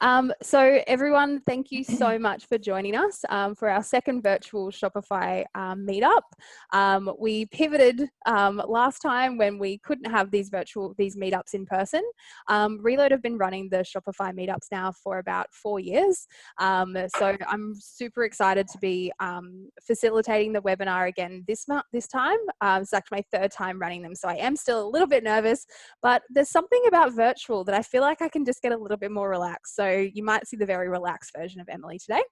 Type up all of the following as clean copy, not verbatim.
So everyone, thank you so much for joining us for our second virtual Shopify meetup. We pivoted last time when we couldn't have these meetups in person. Reload have been running the Shopify meetups now for about 4 years. So I'm super excited to be facilitating the webinar again this time. It's actually my third time running them, so I am still a little bit nervous, but there's something about virtual that I feel like I can just get a little bit more relaxed. So you might see the very relaxed version of Emily today.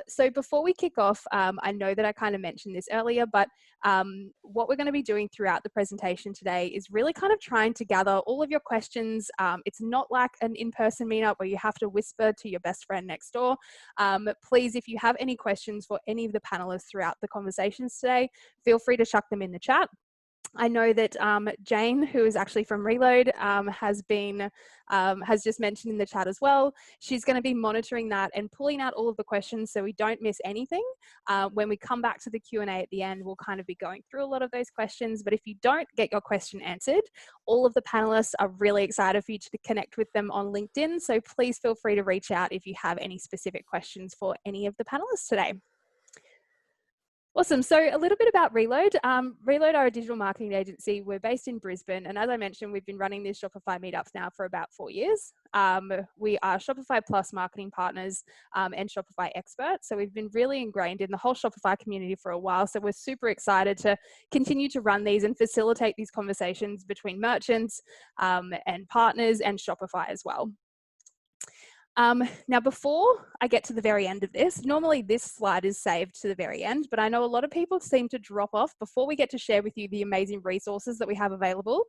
So before we kick off, I know that I kind of mentioned this earlier, but what we're going to be doing throughout the presentation today is really kind of trying to gather all of your questions. It's not like an in-person meetup where you have to whisper to your best friend next door. Please, if you have any questions for any of the panelists throughout the conversations today, feel free to chuck them in the chat. I know that Jane, who is actually from Reload, has just mentioned in the chat as well. She's going to be monitoring that and pulling out all of the questions so we don't miss anything. When we come back to the Q&A at the end, we'll kind of be going through a lot of those questions. But if you don't get your question answered, all of the panelists are really excited for you to connect with them on LinkedIn. So please feel free to reach out if you have any specific questions for any of the panelists today. Awesome. So a little bit about Reload. Reload are a digital marketing agency. We're based in Brisbane. And as I mentioned, we've been running these Shopify meetups now for about 4 years. We are Shopify Plus marketing partners and Shopify experts. So we've been really ingrained in the whole Shopify community for a while. So we're super excited to continue to run these and facilitate these conversations between merchants and partners and Shopify as well. Now, before I get to the very end of this, normally this slide is saved to the very end, but I know a lot of people seem to drop off before we get to share with you the amazing resources that we have available.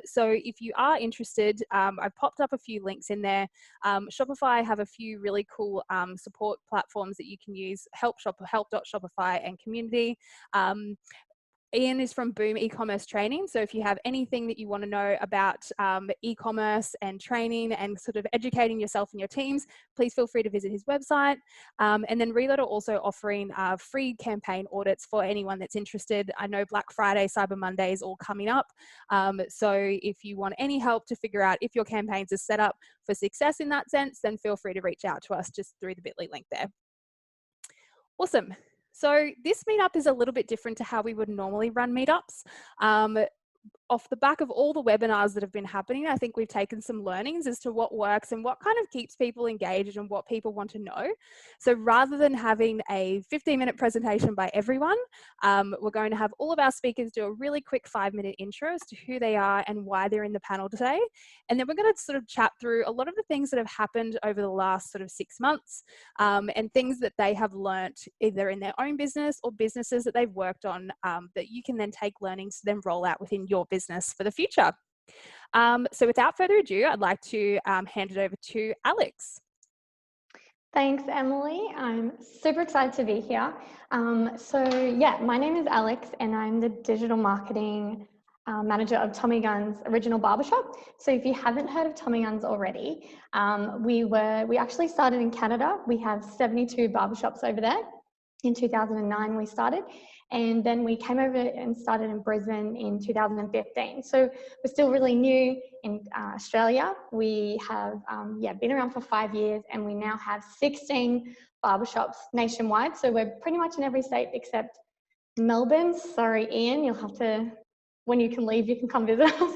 So if you are interested, I've popped up a few links in there. Shopify have a few really cool support platforms that you can use, help.shopify and community. Ian is from Boom Ecommerce Training. So if you have anything that you want to know about e-commerce and training and sort of educating yourself and your teams, please feel free to visit his website. And then Reload are also offering free campaign audits for anyone that's interested. I know Black Friday, Cyber Monday is all coming up. So if you want any help to figure out if your campaigns are set up for success in that sense, then feel free to reach out to us just through the bit.ly link there. Awesome. So this meetup is a little bit different to how we would normally run meetups. Off the back of all the webinars that have been happening, I think we've taken some learnings as to what works and what kind of keeps people engaged and what people want to know. So rather than having a 15-minute presentation by everyone, we're going to have all of our speakers do a really quick 5-minute intro as to who they are and why they're in the panel today. And then we're going to sort of chat through a lot of the things that have happened over the last sort of 6 months and things that they have learnt either in their own business or businesses that they've worked on that you can then take learnings to then roll out within your business for the future. So without further ado, I'd like to hand it over to Alex. Thanks, Emily. I'm super excited to be here. My name is Alex and I'm the digital marketing manager of Tommy Gunn's Original Barbershop. So if you haven't heard of Tommy Gunn's already, we actually started in Canada. We have 72 barbershops over there. In 2009 we started, and then we came over and started in Brisbane in 2015. So we're still really new in Australia. We have been around for 5 years, and we now have 16 barbershops nationwide. So we're pretty much in every state except Melbourne. Sorry, Ian, you'll have to, when you can leave, you can come visit us,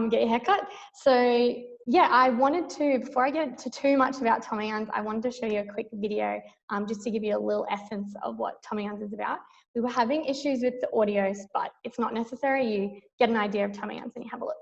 get your haircut. So yeah, I wanted to, before I get into too much about Tommy Gunn's, I wanted to show you a quick video just to give you a little essence of what Tommy Gunn's is about. We were having issues with the audios, but it's not necessary. You get an idea of Tommy Gunn's and you have a look.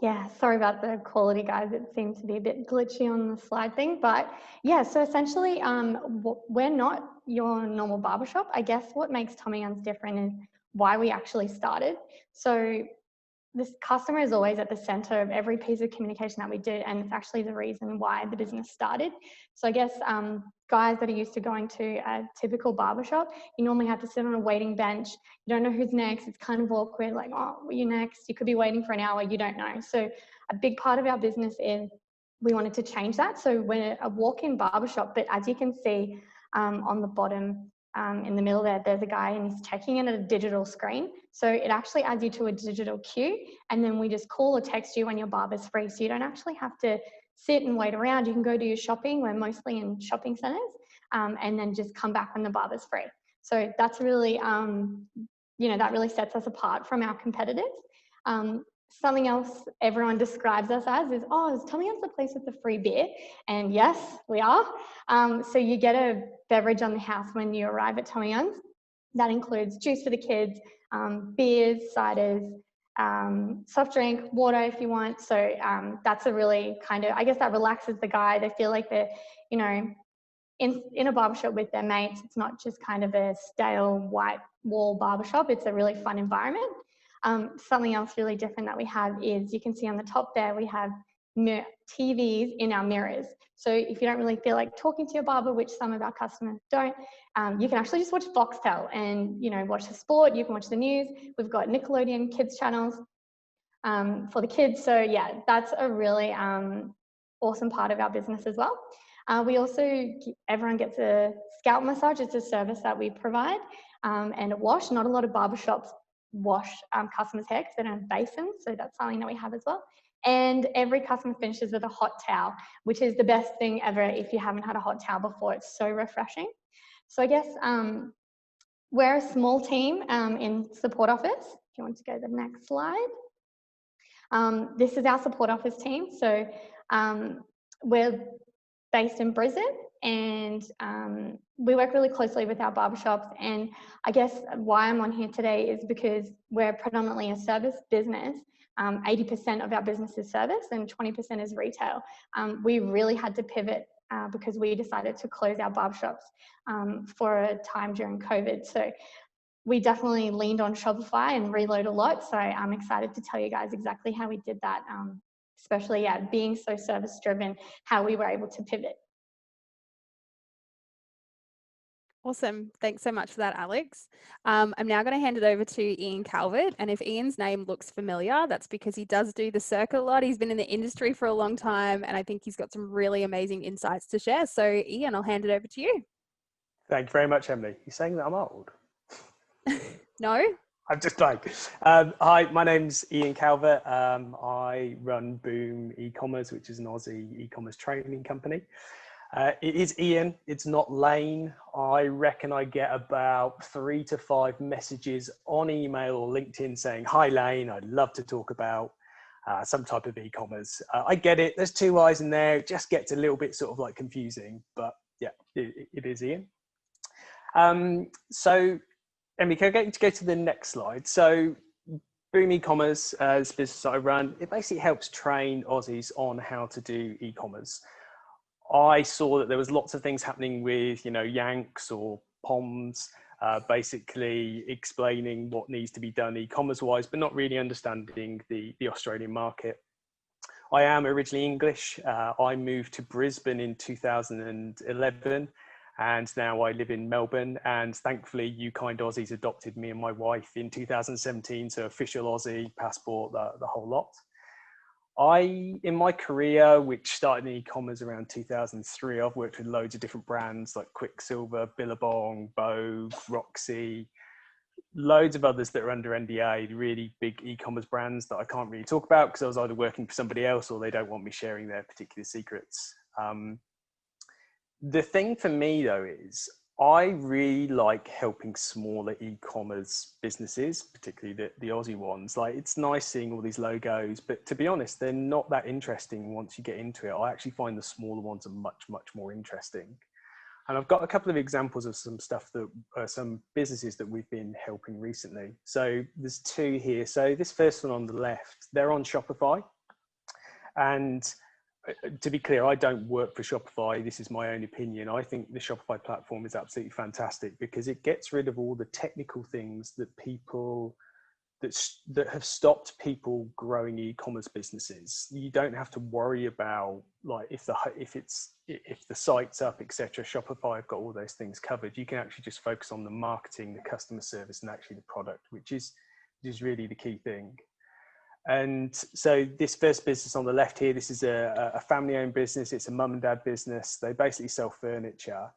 Yeah, sorry about the quality, guys. It seemed to be a bit glitchy on the slide thing, but yeah. So essentially, we're not your normal barbershop. I guess what makes Tommy Guns different is why we actually started. So this customer is always at the center of every piece of communication that we do, and it's actually the reason why the business started. So I guess guys that are used to going to a typical barbershop, you normally have to sit on a waiting bench. You don't know who's next. It's kind of awkward, like, oh, were you next? You could be waiting for an hour, you don't know. So a big part of our business is we wanted to change that. So we're a walk-in barbershop, but as you can see on the bottom, in the middle there, there's a guy and he's checking in at a digital screen. So it actually adds you to a digital queue, and then we just call or text you when your barber's free. So you don't actually have to sit and wait around. You can go do your shopping. We're mostly in shopping centers, and then just come back when the barber's free. So that's really, that really sets us apart from our competitors. Something else everyone describes us as is, oh, is Tommy Guns the place with the free beer? And yes, we are. So you get a beverage on the house when you arrive at Tommy Guns. That includes juice for the kids, beers, ciders, soft drink, water if you want. So that's a really kind of, I guess that relaxes the guy. They feel like they're, in a barbershop with their mates. It's not just kind of a stale white wall barbershop. It's a really fun environment. Something else really different that we have is, you can see on the top there, we have TVs in our mirrors. So if you don't really feel like talking to your barber, which some of our customers don't, you can actually just watch Foxtel and, watch the sport. You can watch the news. We've got Nickelodeon kids channels for the kids. So yeah, that's a really awesome part of our business as well. We also, everyone gets a scalp massage. It's a service that we provide, and a wash. Not a lot of barbershops wash customers' hair because they don't have basins, so that's something that we have as well. And every customer finishes with a hot towel, which is the best thing ever if you haven't had a hot towel before. It's so refreshing. So I guess we're a small team in support office. If you want to go to the next slide. This is our support office team. So we're based in Brisbane, and we work really closely with our barbershops. And I guess why I'm on here today is because we're predominantly a service business. 80% of our business is service and 20% is retail. We really had to pivot because we decided to close our barbershops for a time during COVID. So we definitely leaned on Shopify and reload a lot. So I'm excited to tell you guys exactly how we did that, especially being so service driven, how we were able to pivot. Awesome. Thanks so much for that, Alex. I'm now going to hand it over to Ian Calvert. And if Ian's name looks familiar, that's because he does do the circuit a lot. He's been in the industry for a long time, and I think he's got some really amazing insights to share. So Ian, I'll hand it over to you. Thank you very much, Emily. You're saying that I'm old? No? I'm just like, hi, my name's Ian Calvert. I run Boom Ecommerce, which is an Aussie e-commerce training company. It is Ian, it's not Lane. I reckon I get about 3 to 5 messages on email or LinkedIn saying, hi Lane, I'd love to talk about some type of e-commerce. I get it, there's 2 eyes in there, it just gets a little bit sort of like confusing, but yeah, it is Ian. So Emily, can I get you to go to the next slide? So Boom Ecommerce, this business I run, it basically helps train Aussies on how to do e-commerce. I saw that there was lots of things happening with, Yanks or Poms, basically explaining what needs to be done e-commerce wise, but not really understanding the Australian market. I am originally English. I moved to Brisbane in 2011. And now I live in Melbourne, and thankfully you kind Aussies adopted me and my wife in 2017, so official Aussie passport, the whole lot. In my career, which started in e-commerce around 2003, I've worked with loads of different brands like Quicksilver, Billabong, Vogue, Roxy, loads of others that are under NDA, really big e-commerce brands that I can't really talk about because I was either working for somebody else or they don't want me sharing their particular secrets. The thing for me though is I really like helping smaller e-commerce businesses, particularly the Aussie ones. Like, it's nice seeing all these logos, but to be honest, they're not that interesting once you get into it. I actually find the smaller ones are much, much more interesting. And I've got a couple of examples of some stuff that some businesses that we've been helping recently. So there's 2 here. So this first one on the left, they're on Shopify. And to be clear, I don't work for Shopify. This is my own opinion. I think the Shopify platform is absolutely fantastic because it gets rid of all the technical things that that have stopped people growing e-commerce businesses. You don't have to worry about like if the site's up, etc. Shopify have got all those things covered. You can actually just focus on the marketing, the customer service, and actually the product, which is really the key thing. And so this first business on the left here, this is a family-owned business. It's a mum and dad business. They basically sell furniture.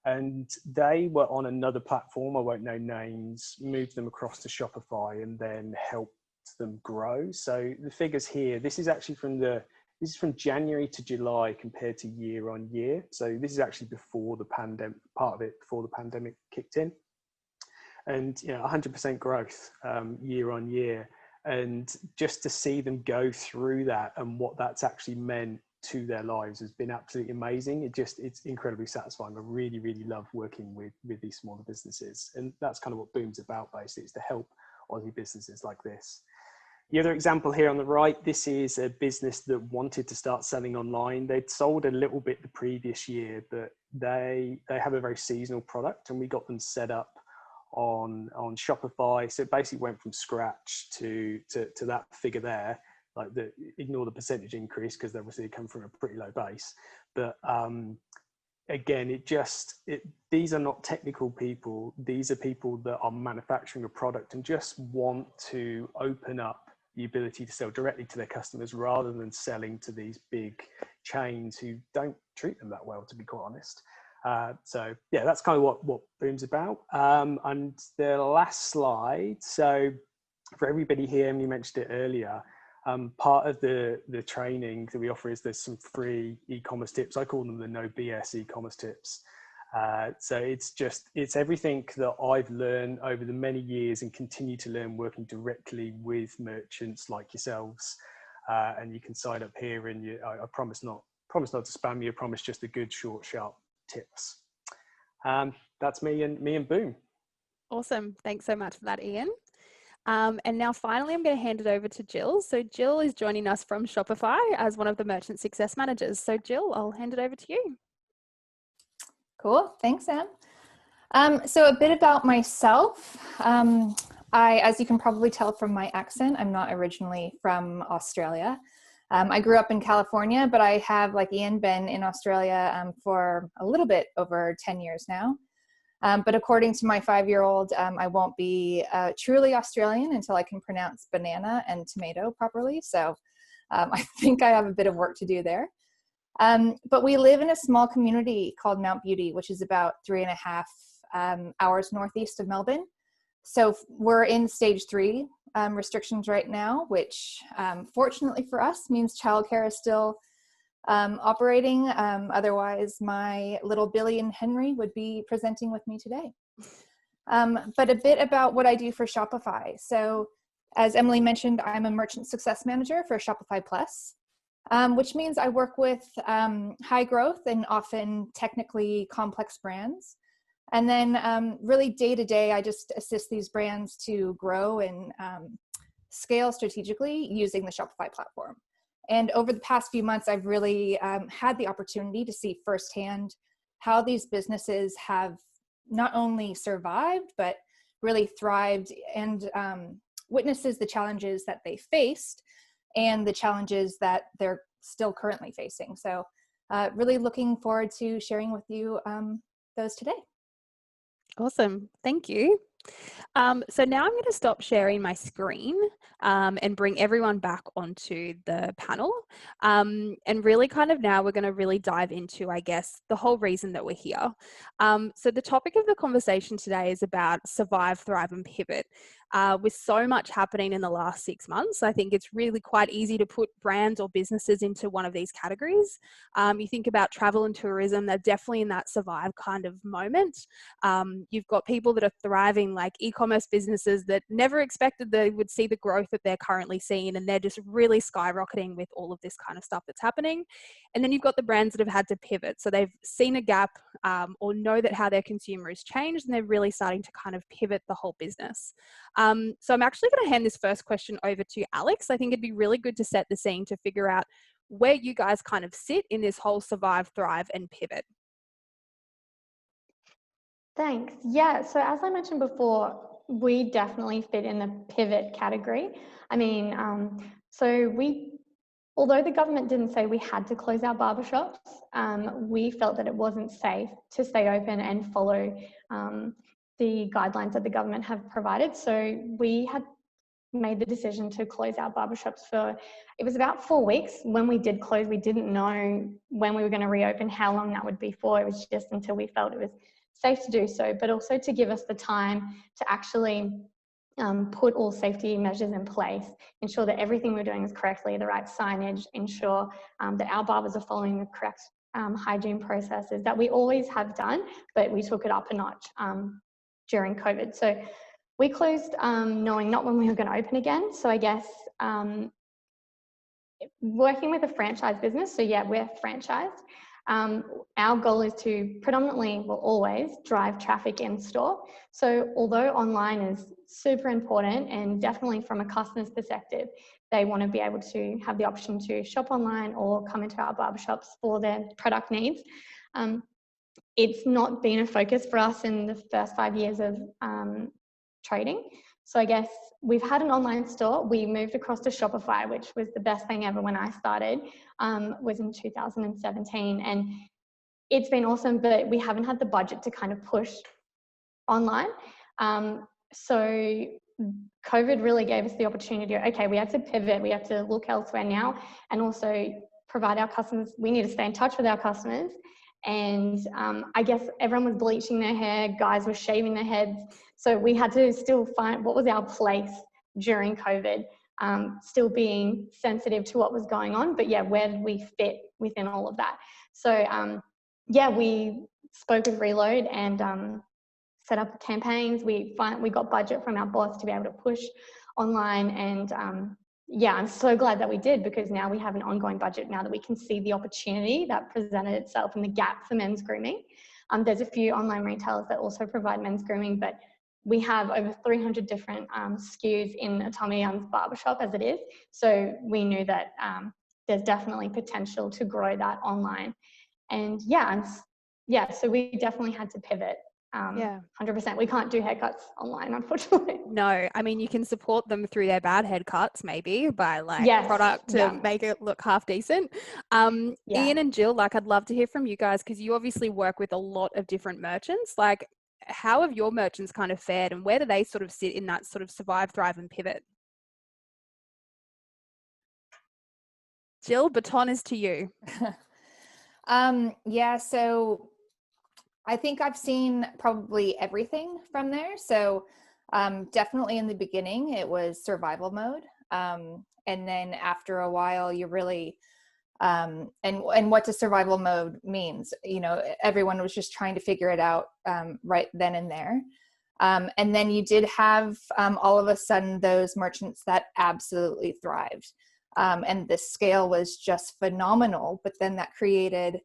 And they were on another platform, I won't name names, moved them across to Shopify and then helped them grow. So the figures here, this is actually from January to July compared to year on year. So this is actually before the pandemic, part of it before the pandemic kicked in. And 100% growth year on year. And just to see them go through that and what that's actually meant to their lives has been absolutely amazing. It's incredibly satisfying. I really, really love working with these smaller businesses. And that's kind of what Boom's about, basically, is to help Aussie businesses like this. The other example here on the right, this is a business that wanted to start selling online. They'd sold a little bit the previous year, but they have a very seasonal product, and we got them set up on Shopify. So it basically went from scratch to that figure there. Like ignore the percentage increase because they obviously come from a pretty low base. But again, these are not technical people. These are people that are manufacturing a product and just want to open up the ability to sell directly to their customers rather than selling to these big chains who don't treat them that well, to be quite honest. So yeah, that's kind of what Boom's about. And the last slide. So for everybody here, and you mentioned it earlier, part of the training that we offer is there's some free e-commerce tips. I call them the no BS e-commerce tips. So it's everything that I've learned over the many years and continue to learn working directly with merchants like yourselves. And you can sign up here, and I promise not to spam you. I promise just the good, short, sharp tips. That's me and Boom. Awesome. Thanks so much for that, Ian. And now finally, I'm going to hand it over to Jill. So Jill is joining us from Shopify as one of the merchant success managers. So Jill, I'll hand it over to you. Cool. Thanks, Sam. So a bit about myself. As you can probably tell from my accent, I'm not originally from Australia. I grew up in California, but I have, like Ian, been in Australia for a little bit over 10 years now. But according to my 5-year-old, I won't be truly Australian until I can pronounce banana and tomato properly. So I think I have a bit of work to do there. But we live in a small community called Mount Beauty, which is about 3.5 hours northeast of Melbourne. So we're in stage 3 restrictions right now, which fortunately for us means childcare is still operating. Otherwise, my little Billy and Henry would be presenting with me today. But a bit about what I do for Shopify. So as Emily mentioned, I'm a merchant success manager for Shopify Plus, which means I work with high growth and often technically complex brands. And then really day to day, I just assist these brands to grow and scale strategically using the Shopify platform. And over the past few months, I've really had the opportunity to see firsthand how these businesses have not only survived, but really thrived, and witnesses the challenges that they faced and the challenges that they're still currently facing. So really looking forward to sharing with you those today. Awesome. Thank you. So now I'm going to stop sharing my screen and bring everyone back onto the panel. And really kind of now we're going to really dive into, I guess, the whole reason that we're here. So the topic of the conversation today is about survive, thrive, and pivot. With so much happening in the last 6 months, I think it's really quite easy to put brands or businesses into one of these categories. You think about travel and tourism, they're definitely in that survive kind of moment. You've got people that are thriving, like e-commerce businesses that never expected they would see the growth that they're currently seeing, and they're just really skyrocketing with all of this kind of stuff that's happening. And then you've got the brands that have had to pivot. So they've seen a gap or know that how their consumer has changed, and they're really starting to kind of pivot the whole business. So I'm actually going to hand this first question over to Alex. I think it'd be really good to set the scene to figure out where you guys kind of sit in this whole survive, thrive, and pivot. Thanks. Yeah, so as I mentioned before, we definitely fit in the pivot category. I mean, although the government didn't say we had to close our barbershops, we felt that it wasn't safe to stay open and follow the guidelines that the government have provided. So we had made the decision to close our barbershops it was about 4 weeks. When we did close, we didn't know when we were going to reopen, how long that would be for. It was just until we felt it was safe to do so, but also to give us the time to actually put all safety measures in place, ensure that everything we're doing is correctly, the right signage, ensure that our barbers are following the correct hygiene processes that we always have done, but we took it up a notch during COVID. So we closed knowing not when we were going to open again. So I guess working with a franchise business, so yeah, we're franchised. Our goal is to predominantly, well, always drive traffic in store. So although online is super important, and definitely from a customer's perspective, they want to be able to have the option to shop online or come into our barbershops for their product needs. It's not been a focus for us in the first 5 years of trading. So I guess we've had an online store. We moved across to Shopify, which was the best thing ever when I started, was in 2017. And it's been awesome, but we haven't had the budget to kind of push online. So COVID really gave us the opportunity, okay, we have to pivot, we have to look elsewhere now, and also provide our customers, we need to stay in touch with our customers. And I guess everyone was bleaching their hair, guys were shaving their heads. So we had to still find what was our place during COVID, still being sensitive to what was going on. But yeah, where did we fit within all of that? So yeah, we spoke with Reload and set up campaigns. We got budget from our boss to be able to push online, and yeah, I'm so glad that we did, because now we have an ongoing budget now that we can see the opportunity that presented itself and the gap for men's grooming. There's a few online retailers that also provide men's grooming, but we have over 300 different SKUs in a Tommy Young's barbershop as it is. So we knew that there's definitely potential to grow that online. And yeah, so we definitely had to pivot. 100%. We can't do haircuts online, unfortunately. No, I mean, you can support them through their bad haircuts, maybe by product to make it look half decent. Ian and Jill, I'd love to hear from you guys, because you obviously work with a lot of different merchants. How have your merchants kind of fared, and where do they sort of sit in that sort of survive, thrive, and pivot? Jill, baton is to you. Yeah, so I think I've seen probably everything from there. So definitely in the beginning, it was survival mode. And then after a while, you really, and what does survival mode means? Everyone was just trying to figure it out right then and there. And then you did have all of a sudden those merchants that absolutely thrived. And the scale was just phenomenal, but then that created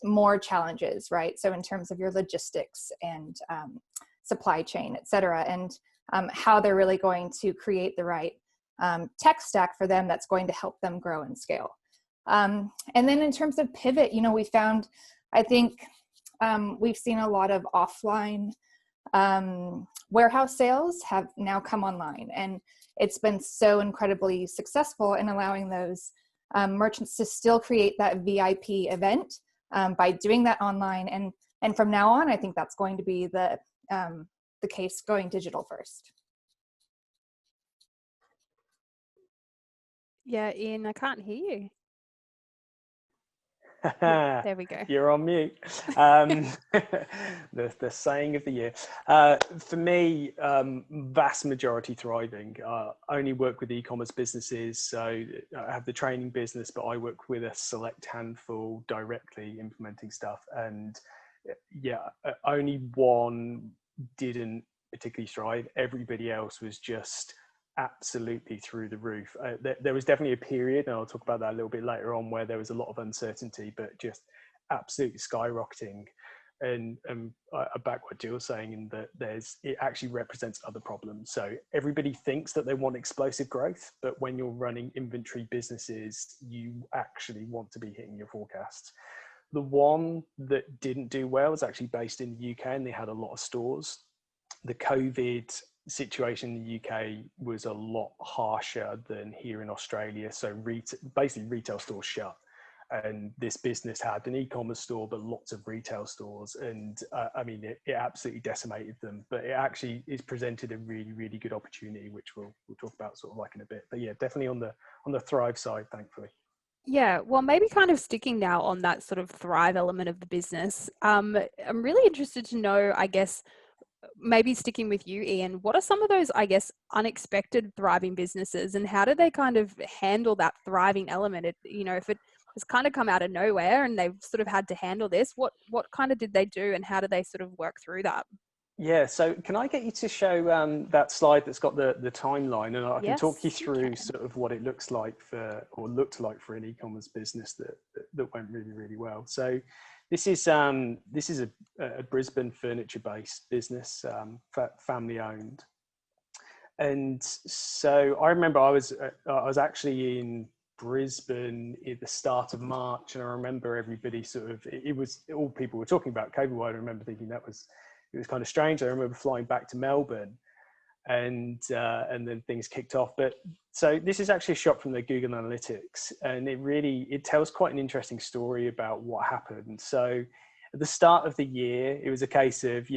more challenges, right? So in terms of your logistics and supply chain, et cetera, and how they're really going to create the right tech stack for them that's going to help them grow and scale. And then in terms of pivot, we found, I think we've seen a lot of offline warehouse sales have now come online, and it's been so incredibly successful in allowing those merchants to still create that VIP event by doing that online. And from now on, I think that's going to be the case, going digital first. Yeah, Ian, I can't hear you. There we go. You're on mute. The saying of the year. For me, vast majority thriving. Only work with e-commerce businesses. So I have the training business, but I work with a select handful directly implementing stuff. And yeah, only one didn't particularly thrive. Everybody else was just absolutely through the roof. There was definitely a period, and I'll talk about that a little bit later on, where there was a lot of uncertainty, but just absolutely skyrocketing. And I back what Jill's saying in that it actually represents other problems. So everybody thinks that they want explosive growth, but when you're running inventory businesses, you actually want to be hitting your forecasts. The one that didn't do well was actually based in the UK, and they had a lot of stores. The COVID situation in the UK was a lot harsher than here in Australia. So basically retail stores shut. And this business had an e-commerce store, but lots of retail stores. And I mean, it absolutely decimated them, but it actually is presented a really, really good opportunity, which we'll talk about sort of like in a bit. But yeah, definitely on the thrive side, thankfully. Yeah, well, maybe kind of sticking now on that sort of thrive element of the business. I'm really interested to know, I guess, maybe sticking with you, Ian, what are some of those, I guess, unexpected thriving businesses, and how do they kind of handle that thriving element? If it has kind of come out of nowhere and they've sort of had to handle this, what kind of did they do, and how do they sort of work through that? Yeah, so can I get you to show that slide that's got the timeline, and I can talk you through sort of what it looked like for an e-commerce business that went really, really well. So this is a Brisbane furniture-based business, family owned, and so I remember I was actually in Brisbane at the start of March, and I remember everybody it was all people were talking about COVID. I remember thinking it was kind of strange. I remember flying back to Melbourne, and then things kicked off. But so this is actually a shot from the Google Analytics, and it tells quite an interesting story about what happened. So at the start of the year, it was a case of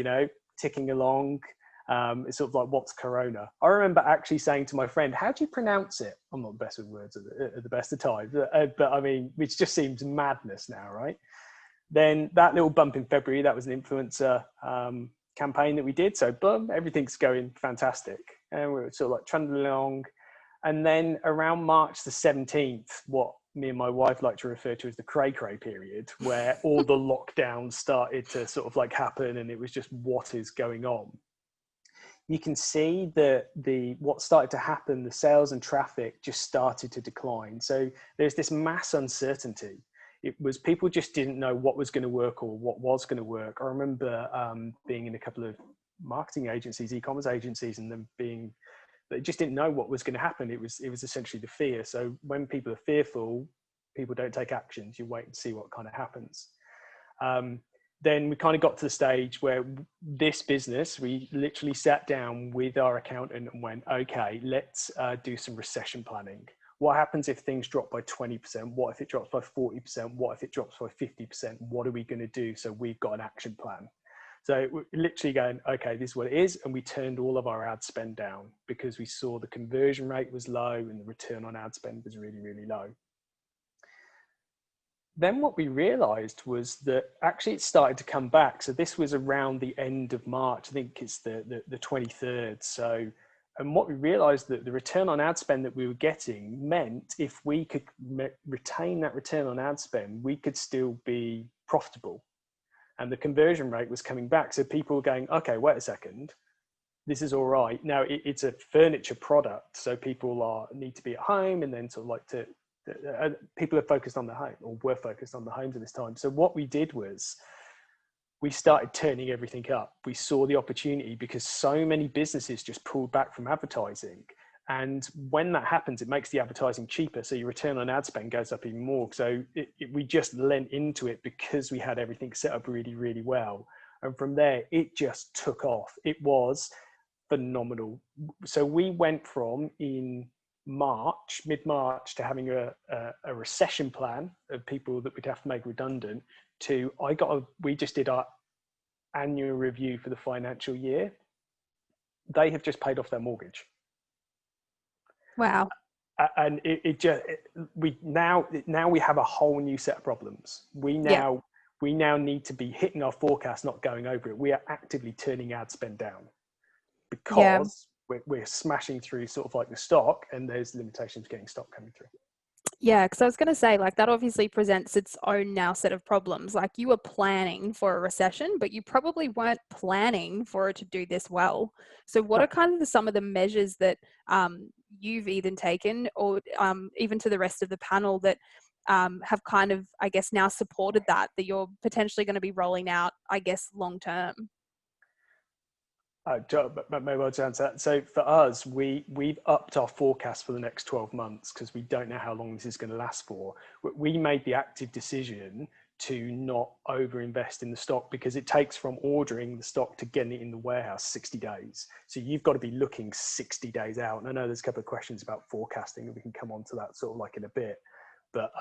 ticking along. It's sort of like, what's Corona? I remember actually saying to my friend, how do you pronounce it? I'm not the best with words at the best of times, but I mean, which just seems madness now, right? Then that little bump in February, that was an influencer campaign that we did. So boom, everything's going fantastic. And we were sort of like trundling along. And then around March the 17th, what me and my wife like to refer to as the cray-cray period, where all the lockdowns started to sort of like happen, and it was just, what is going on? You can see that what started to happen, the sales and traffic just started to decline. So there's this mass uncertainty. It was people just didn't know what was going to work or what was going to work. I remember being in a couple of marketing agencies, e-commerce agencies, and they just didn't know what was going to happen. It was essentially the fear. So when people are fearful, people don't take actions. You wait and see what kind of happens. Then we kind of got to the stage where this business, we literally sat down with our accountant and went, okay, let's do some recession planning. What happens if things drop by 20%? What if it drops by 40%? What if it drops by 50%? What are we going to do? So we've got an action plan. So we're literally going, okay, this is what it is. And we turned all of our ad spend down because we saw the conversion rate was low and the return on ad spend was really, really low. Then what we realized was that actually it started to come back. So this was around the end of March. I think it's the 23rd. So, and what we realized that the return on ad spend that we were getting meant if we could retain that return on ad spend, we could still be profitable. And the conversion rate was coming back. So people were going, okay, wait a second, this is all right. Now it's a furniture product. So people need to be at home, and then sort of like people are focused on the home, or were focused on the homes at this time. So what we did was we started turning everything up. We saw the opportunity because so many businesses just pulled back from advertising. And when that happens, it makes the advertising cheaper. So your return on ad spend goes up even more. So we just lent into it because we had everything set up really, really well. And from there, it just took off. It was phenomenal. So we went from mid-March, to having a recession plan of people that we'd have to make redundant to, we just did our annual review for the financial year. They have just paid off their mortgage. Wow. And we now have a whole new set of problems. We now need to be hitting our forecast, not going over it. We are actively turning ad spend down because we're smashing through sort of like the stock, and there's limitations getting stock coming through. Yeah, because I was going to say, like, that obviously presents its own now set of problems. Like, you were planning for a recession, but you probably weren't planning for it to do this well. So what are kind of some of the measures that you've even taken, or even to the rest of the panel, that have kind of, I guess, now supported that you're potentially going to be rolling out, I guess, long term? But maybe I'll answer that. So for us, we've upped our forecast for the next 12 months because we don't know how long this is going to last for. We made the active decision to not overinvest in the stock because it takes from ordering the stock to getting it in the warehouse 60 days. So you've got to be looking 60 days out. And I know there's a couple of questions about forecasting, and we can come on to that sort of like in a bit. But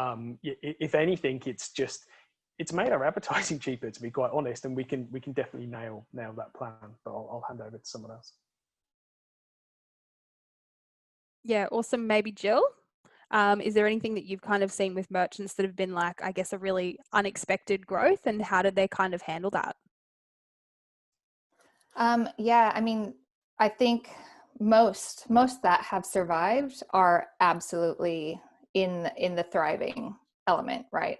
if anything, it's made our advertising cheaper, to be quite honest, and we can definitely nail that plan. But I'll hand over to someone else. Yeah, awesome. Maybe Jill, is there anything that you've kind of seen with merchants that have been like, I guess, a really unexpected growth, and how did they kind of handle that? Yeah, I mean, I think most that have survived are absolutely in the thriving element, right?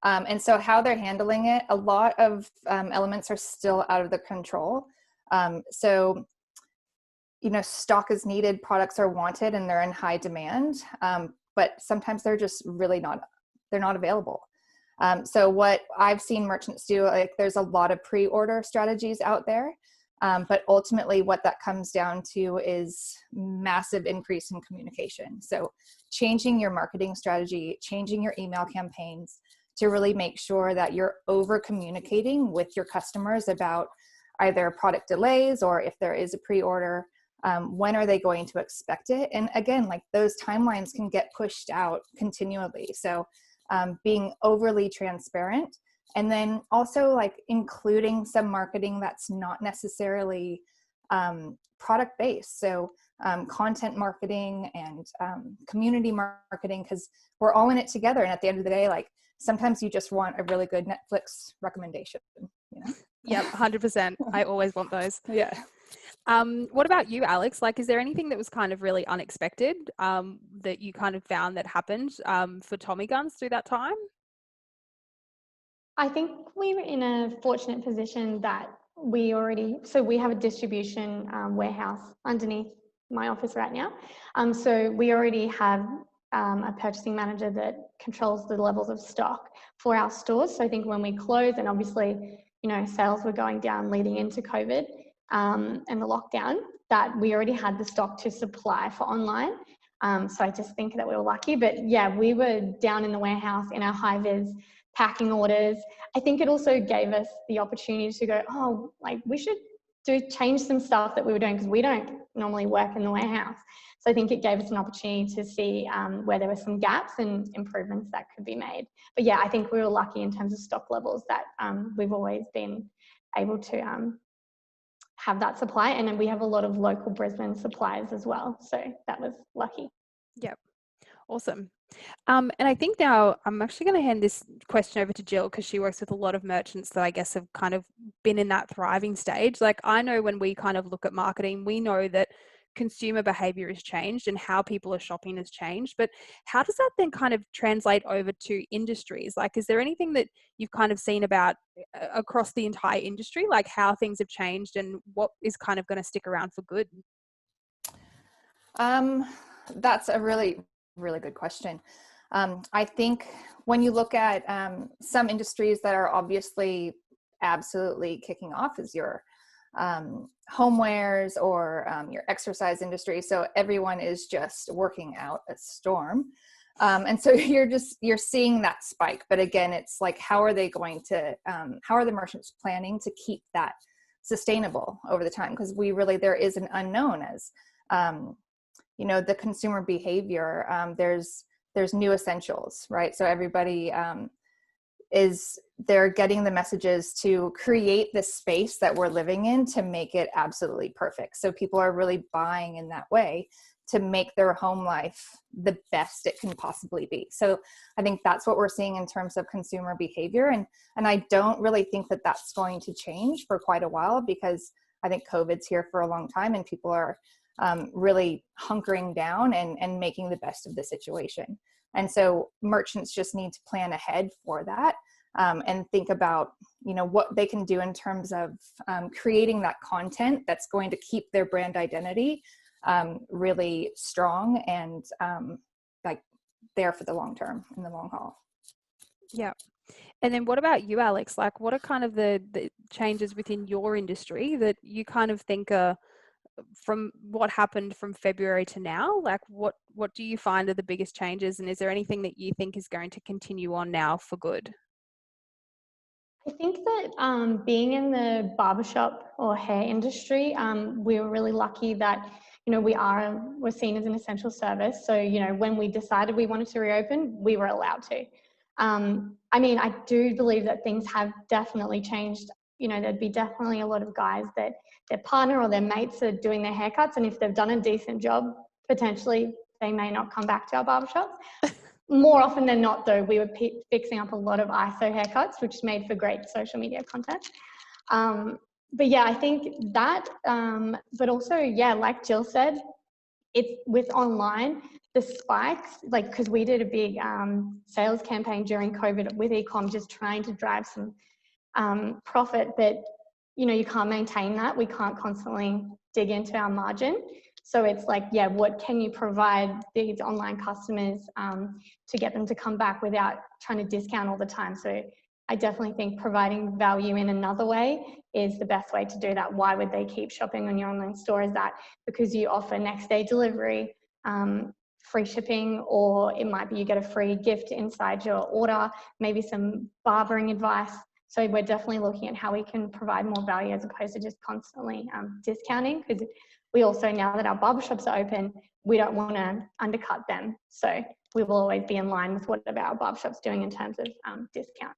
And so how they're handling it, a lot of elements are still out of their control. So, stock is needed, products are wanted, and they're in high demand. But sometimes they're just really they're not available. So what I've seen merchants do, like there's a lot of pre-order strategies out there. But ultimately what that comes down to is massive increase in communication. So changing your marketing strategy, changing your email campaigns to really make sure that you're over communicating with your customers about either product delays or if there is a pre-order, when are they going to expect it? And again, like those timelines can get pushed out continually. So being overly transparent, and then also like including some marketing that's not necessarily product based. So content marketing and community marketing, because we're all in it together. And at the end of the day, like sometimes you just want a really good Netflix recommendation, Yep, 100%. I always want those. Yeah. What about you, Alex? Like, is there anything that was kind of really unexpected that you kind of found that happened for Tommy Guns through that time? I think we were in a fortunate position that we have a distribution warehouse underneath my office right now. So we already have a purchasing manager that controls the levels of stock for our stores. So I think when we closed, and obviously, sales were going down leading into COVID and the lockdown, that we already had the stock to supply for online. So I just think that we were lucky. But yeah, we were down in the warehouse in our high-vis packing orders. I think it also gave us the opportunity to go, we should change some stuff that we were doing because we don't normally work in the warehouse. So I think it gave us an opportunity to see where there were some gaps and improvements that could be made. But yeah, I think we were lucky in terms of stock levels that we've always been able to have that supply. And then we have a lot of local Brisbane suppliers as well. So that was lucky. Yep. Awesome. And I think now I'm actually going to hand this question over to Jill because she works with a lot of merchants that I guess have kind of been in that thriving stage. Like I know when we kind of look at marketing, we know that consumer behavior has changed and how people are shopping has changed. But how does that then kind of translate over to industries? Like, is there anything that you've kind of seen about across the entire industry, like how things have changed and what is kind of going to stick around for good? That's a really, really good question. I think when you look at some industries that are obviously absolutely kicking off is your homewares or your exercise industry. So everyone is just working out a storm. And so you're seeing that spike. But again, it's like, how are the merchants planning to keep that sustainable over the time? Because there is an unknown as, the consumer behavior. There's new essentials, right? So everybody they're getting the messages to create this space that we're living in to make it absolutely perfect. So people are really buying in that way to make their home life the best it can possibly be. So I think that's what we're seeing in terms of consumer behavior. And I don't really think that that's going to change for quite a while, because I think COVID's here for a long time and people are really hunkering down and making the best of the situation. And so merchants just need to plan ahead for that and think about, what they can do in terms of creating that content that's going to keep their brand identity really strong and there for the long term, in the long haul. Yeah. And then what about you, Alex? Like, what are kind of the changes within your industry that you kind of think are from what happened from February to now? Like, what do you find are the biggest changes? And is there anything that you think is going to continue on now for good? I think that being in the barbershop or hair industry, we were really lucky that, we're seen as an essential service. So, when we decided we wanted to reopen, we were allowed to. I do believe that things have definitely changed. There'd be definitely a lot of guys that their partner or their mates are doing their haircuts, and if they've done a decent job, potentially they may not come back to our barbershops. More often than not, though, we were fixing up a lot of ISO haircuts, which made for great social media content. But yeah, I think that, but also, yeah, like Jill said, it's with online, the spikes, like, because we did a big sales campaign during COVID with ecom, just trying to drive some profit, but, you can't maintain that. We can't constantly dig into our margin. So it's like, yeah, what can you provide these online customers to get them to come back without trying to discount all the time? So I definitely think providing value in another way is the best way to do that. Why would they keep shopping on your online store? Is that because you offer next day delivery, free shipping, or it might be you get a free gift inside your order, maybe some barbering advice. So we're definitely looking at how we can provide more value as opposed to just constantly discounting, because we also, now that our barbershops are open, we don't want to undercut them. So we will always be in line with whatever our barbershop's doing in terms of discount.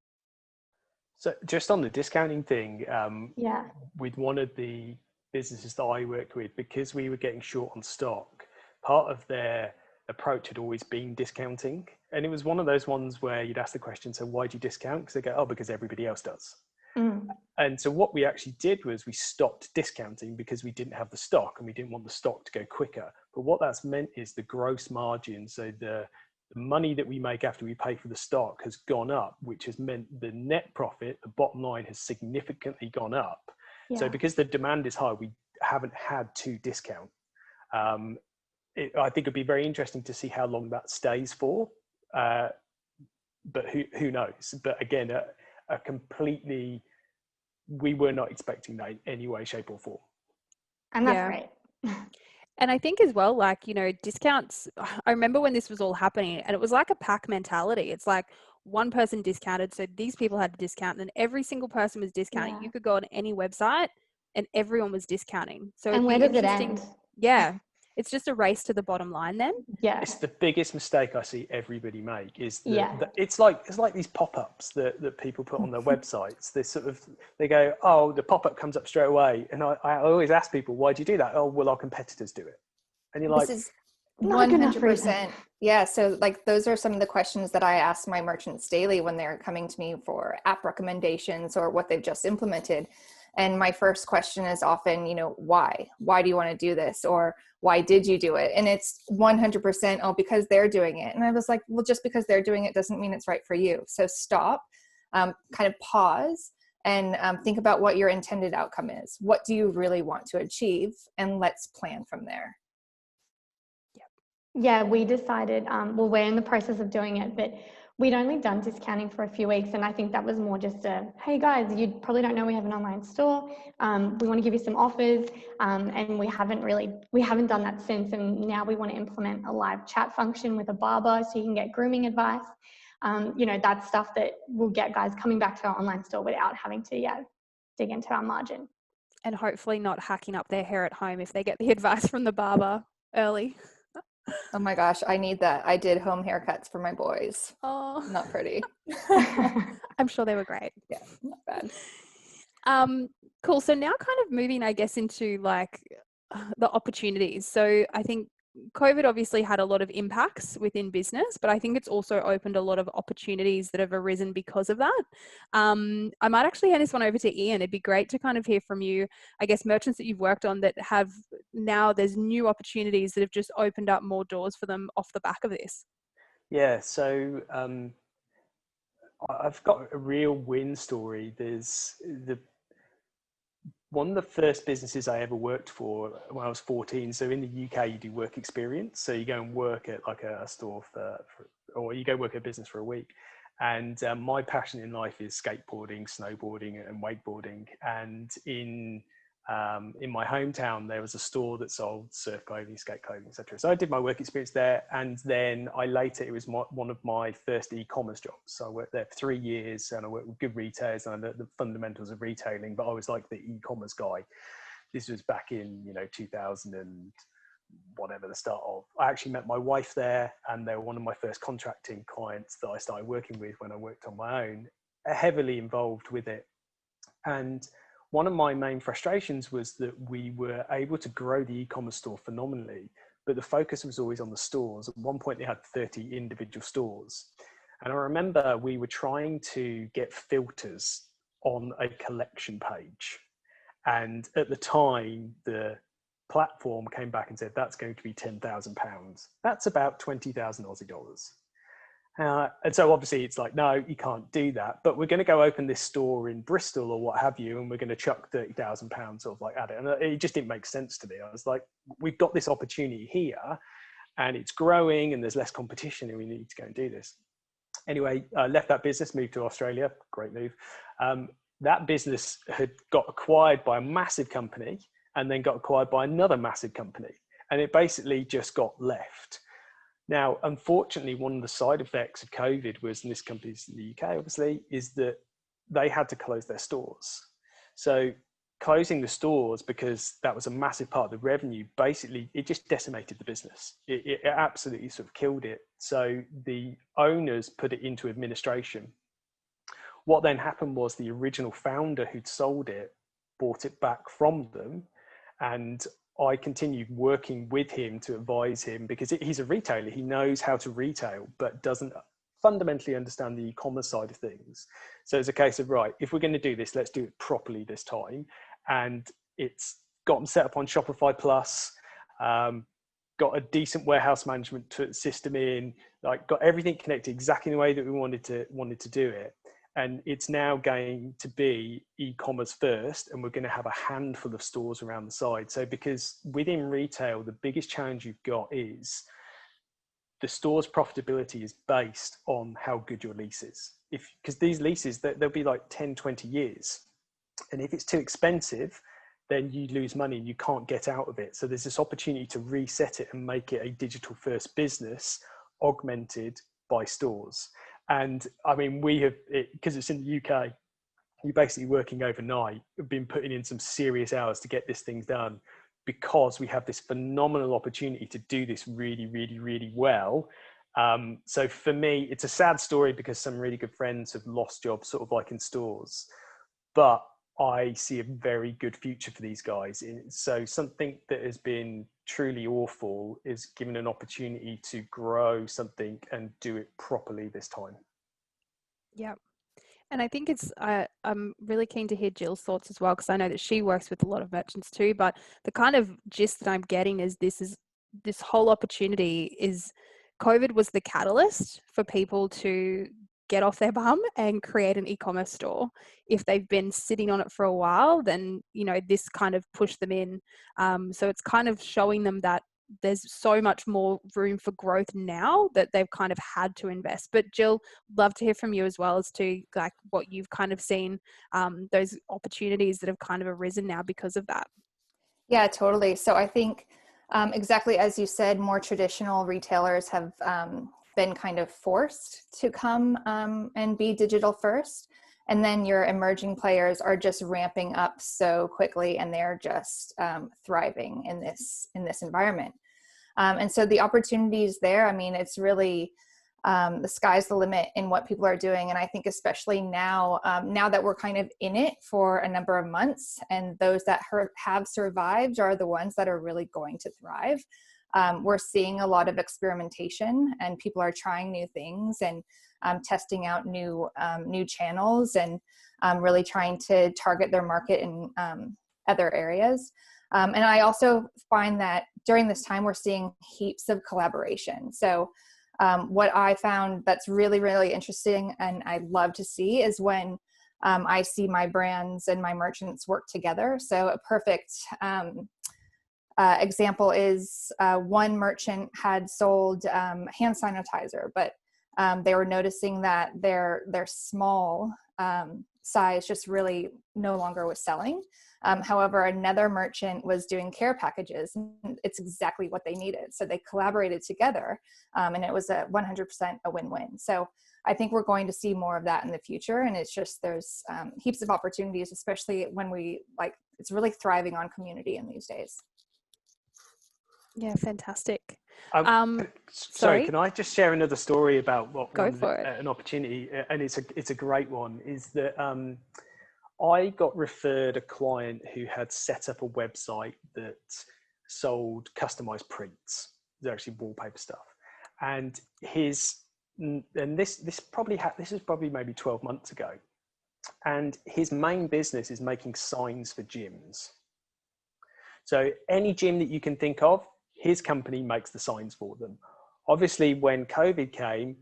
So just on the discounting thing, Yeah. with one of the businesses that I worked with, because we were getting short on stock, part of their approach had always been discounting. And it was one of those ones where you'd ask the question, so why do you discount? Because they go, oh, because everybody else does. Mm. And so what we actually did was we stopped discounting because we didn't have the stock and we didn't want the stock to go quicker. But what that's meant is the gross margin, so the money that we make after we pay for the stock, has gone up, which has meant the net profit, the bottom line, has significantly gone up. Yeah. So because the demand is high, we haven't had to discount. I think it'd be very interesting to see how long that stays for, but who knows? But again, a completely, we were not expecting that in any way, shape or form. And that's great. And I think as well, like, discounts, I remember when this was all happening and it was like a pack mentality. It's like one person discounted, so these people had to discount, and every single person was discounting. Yeah. You could go on any website and everyone was discounting. So and where does it end? Yeah. It's just a race to the bottom line then. Yeah. It's the biggest mistake I see everybody make is that, Yeah. it's like these pop-ups that people put on their websites. They go, oh, the pop-up comes up straight away. And I always ask people, why do you do that? Oh, well, our competitors do it. And you're like, This is Not good enough 100%. Yeah. So like, those are some of the questions that I ask my merchants daily when they're coming to me for app recommendations or what they've just implemented. And my first question is often, why? Why do you want to do this? Or why did you do it? And it's 100%, oh, because they're doing it. And I was like, well, just because they're doing it doesn't mean it's right for you. So stop, kind of pause and think about what your intended outcome is. What do you really want to achieve? And let's plan from there. Yeah, we decided, we're in the process of doing it, but we'd only done discounting for a few weeks. And I think that was more just hey guys, you probably don't know we have an online store. We want to give you some offers. And we haven't done that since. And now we want to implement a live chat function with a barber so you can get grooming advice. That's stuff that will get guys coming back to our online store without having to, dig into our margin. And hopefully not hacking up their hair at home if they get the advice from the barber early. Oh my gosh, I need that. I did home haircuts for my boys. Oh, Not pretty. I'm sure they were great. Yeah, not bad. Cool. So now kind of moving, I guess, into like the opportunities. So I think COVID obviously had a lot of impacts within business, but I think it's also opened a lot of opportunities that have arisen because of that. I might actually hand this one over to Ian. It'd be great to kind of hear from you, I guess, merchants that you've worked on that have now there's new opportunities that have just opened up more doors for them off the back of this. yeah. So I've got a real win story. There's one of the first businesses I ever worked for when I was 14. So in the UK, you do work experience. So you go and work at like a store or you go work at a business for a week. And my passion in life is skateboarding, snowboarding, and wakeboarding. And in my hometown, there was a store that sold surf clothing, skate clothing, etc. So I did my work experience there, and then it was one of my first e-commerce jobs. So I worked there for 3 years, and I worked with good retailers, and I learned the fundamentals of retailing. But I was like the e-commerce guy. This was back in 2000 and whatever, the start of. I actually met my wife there, and they were one of my first contracting clients that I started working with when I worked on my own, heavily involved with it. And one of my main frustrations was that we were able to grow the e-commerce store phenomenally, but the focus was always on the stores. At one point they had 30 individual stores. And I remember we were trying to get filters on a collection page. And at the time, the platform came back and said, that's going to be £10,000. That's about 20,000 Aussie dollars. And so obviously it's like, no, you can't do that, but we're going to go open this store in Bristol or what have you, and we're going to chuck £30,000 sort of like at it. And it just didn't make sense to me. I was like, we've got this opportunity here and it's growing and there's less competition and we need to go and do this. Anyway, I left that business, moved to Australia. Great move. That business had got acquired by a massive company and then got acquired by another massive company. And it basically just got left. Now, unfortunately, one of the side effects of COVID was, and this company's in the UK, obviously, is that they had to close their stores. So closing the stores, because that was a massive part of the revenue, basically, it just decimated the business. It absolutely sort of killed it. So the owners put it into administration. What then happened was the original founder who'd sold it bought it back from them, and I continued working with him to advise him, because he's a retailer. He knows how to retail, but doesn't fundamentally understand the e-commerce side of things. So it's a case of, right, if we're going to do this, let's do it properly this time. And it's got them set up on Shopify Plus, got a decent warehouse management system in, like got everything connected exactly the way that we wanted to do it. And it's now going to be e-commerce first, and we're going to have a handful of stores around the side. So because within retail, the biggest challenge you've got is the store's profitability is based on how good your lease is. Because these leases, they'll be like 10, 20 years. And if it's too expensive, then you lose money and you can't get out of it. So there's this opportunity to reset it and make it a digital first business augmented by stores. And I mean, we have, because it's in the UK, you're basically working overnight. We've been putting in some serious hours to get this thing done, because we have this phenomenal opportunity to do this really, really, really well. So for me, it's a sad story because some really good friends have lost jobs sort of like in stores, but I see a very good future for these guys. So something that has been truly awful is given an opportunity to grow something and do it properly this time. Yeah. And I think I'm really keen to hear Jill's thoughts as well, because I know that she works with a lot of merchants too, but the kind of gist that I'm getting is this whole opportunity is COVID was the catalyst for people to get off their bum and create an e-commerce store. If they've been sitting on it for a while, then, this kind of pushed them in. So it's kind of showing them that there's so much more room for growth now that they've kind of had to invest. But Jill, love to hear from you as well as to like what you've kind of seen, those opportunities that have kind of arisen now because of that. Yeah, totally. So I think exactly as you said, more traditional retailers have been kind of forced to come and be digital first. And then your emerging players are just ramping up so quickly, and they're just thriving in this environment. And so the opportunities there, I mean, it's really the sky's the limit in what people are doing. And I think especially now that we're kind of in it for a number of months, and those that have survived are the ones that are really going to thrive. We're seeing a lot of experimentation, and people are trying new things and testing out new channels, and really trying to target their market in other areas. And I also find that during this time, we're seeing heaps of collaboration. So what I found that's really, really interesting and I love to see is when I see my brands and my merchants work together. So a perfect example is one merchant had sold hand sanitizer, but They were noticing that their small size just really no longer was selling. However, another merchant was doing care packages, and it's exactly what they needed. So they collaborated together, and it was a 100% a win-win. So I think we're going to see more of that in the future. And it's just, there's heaps of opportunities, especially when it's really thriving on community in these days. Yeah, fantastic. Sorry, can I just share another story about an opportunity? And it's a great one. Is that I got referred a client who had set up a website that sold customized prints. They're actually wallpaper stuff, and this is probably maybe 12 months ago, and his main business is making signs for gyms. So any gym that you can think of, his company makes the signs for them. Obviously, when COVID came,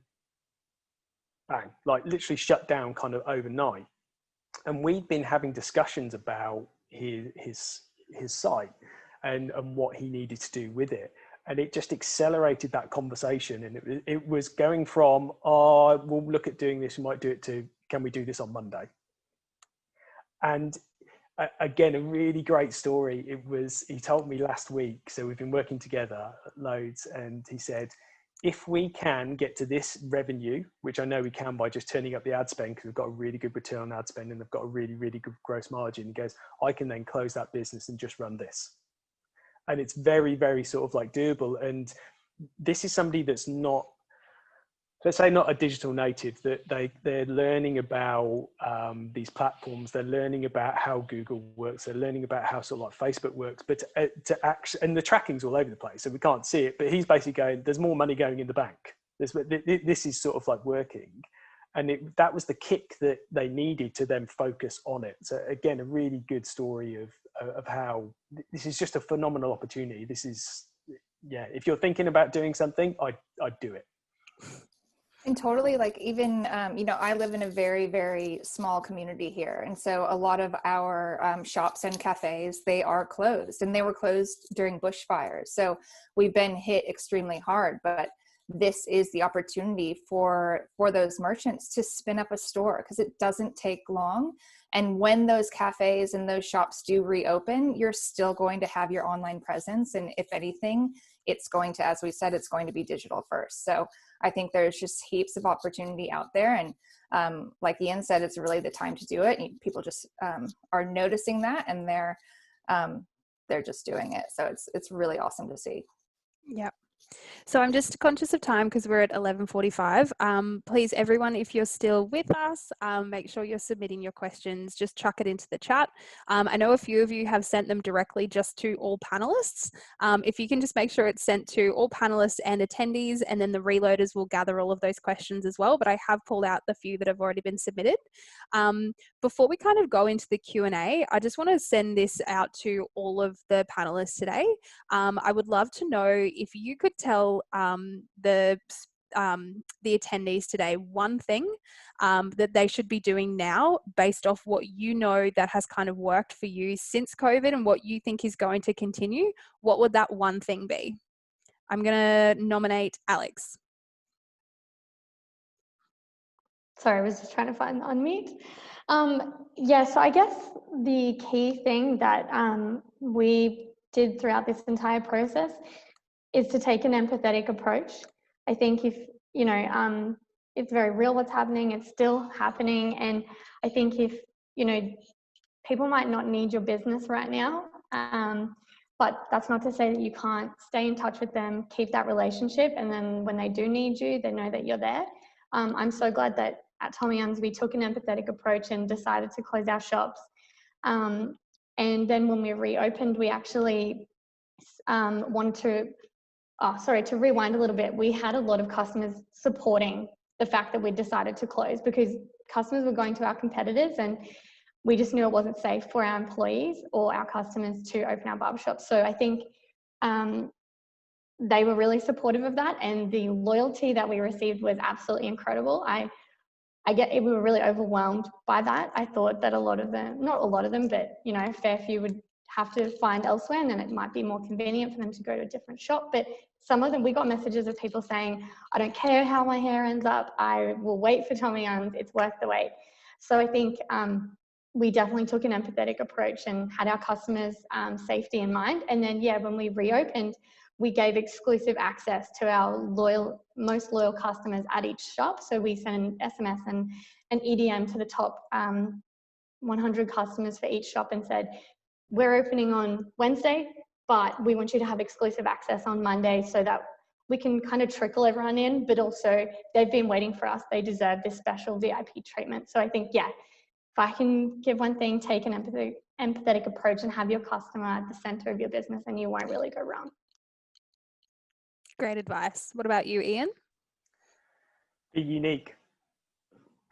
bang, like literally shut down kind of overnight. And we'd been having discussions about his site and what he needed to do with it. And it just accelerated that conversation. And it was going from, oh, we'll look at doing this, we might do it, to, can we do this on Monday? And again, a really great story. He told me last week, so we've been working together loads, and he said, if we can get to this revenue, which I know we can by just turning up the ad spend, because we've got a really good return on ad spend and they've got a really, really good gross margin, he goes, I can then close that business and just run this. And it's very, very sort of like doable. And this is somebody that's not, let's say, not a digital native, that they're learning about these platforms. They're learning about how Google works. They're learning about how sort of like Facebook works, but to actually, and the tracking's all over the place, so we can't see it, but he's basically going, there's more money going in the bank. This is sort of like working. And that was the kick that they needed to then focus on it. So again, a really good story of how this is just a phenomenal opportunity. This is, yeah, if you're thinking about doing something, I'd do it. And totally, like, even, I live in a very, very small community here. And so a lot of our shops and cafes, they are closed, and they were closed during bushfires. So we've been hit extremely hard, but this is the opportunity for those merchants to spin up a store, because it doesn't take long. And when those cafes and those shops do reopen, you're still going to have your online presence. And if anything, it's going to, as we said, it's going to be digital first. So I think there's just heaps of opportunity out there. And like Ian said, it's really the time to do it. People just are noticing that, and they're just doing it. So it's really awesome to see. Yeah. So I'm just conscious of time because we're at 11:45. Please, everyone, if you're still with us, make sure you're submitting your questions. Just chuck it into the chat. I know a few of you have sent them directly just to all panelists. If you can just make sure it's sent to all panelists and attendees, and then the reloaders will gather all of those questions as well. But I have pulled out the few that have already been submitted. Before we kind of go into the Q&A, I just want to send this out to all of the panelists today. I would love to know if you could tell the attendees today one thing that they should be doing now, based off what you know that has kind of worked for you since COVID and what you think is going to continue. What would that one thing be? I'm going to nominate Alex. Sorry, I was just trying to find the unmute. So I guess the key thing that we did throughout this entire process is to take an empathetic approach. I think if, it's very real what's happening, it's still happening. And I think if, people might not need your business right now, but that's not to say that you can't stay in touch with them, keep that relationship. And then when they do need you, they know that you're there. I'm so glad that at Tommy Guns, we took an empathetic approach and decided to close our shops. And then when we reopened, we actually wanted to rewind a little bit. We had a lot of customers supporting the fact that we decided to close, because customers were going to our competitors, and we just knew it wasn't safe for our employees or our customers to open our barbershops. So I think they were really supportive of that, and the loyalty that we received was absolutely incredible. We were really overwhelmed by that. I thought that a lot of them, not a lot of them, but a fair few would have to find elsewhere, and then it might be more convenient for them to go to a different shop. But some of them, we got messages of people saying, I don't care how my hair ends up, I will wait for Tommy Guns, it's worth the wait. So I think we definitely took an empathetic approach and had our customers' safety in mind. And then, yeah, when we reopened, we gave exclusive access to our most loyal customers at each shop. So we sent an SMS and an EDM to the top 100 customers for each shop and said, we're opening on Wednesday, but we want you to have exclusive access on Monday so that we can kind of trickle everyone in, but also they've been waiting for us. They deserve this special VIP treatment. So I think, yeah, if I can give one thing, take an empathetic approach and have your customer at the center of your business, and you won't really go wrong. Great advice. What about you, Ian? Be unique.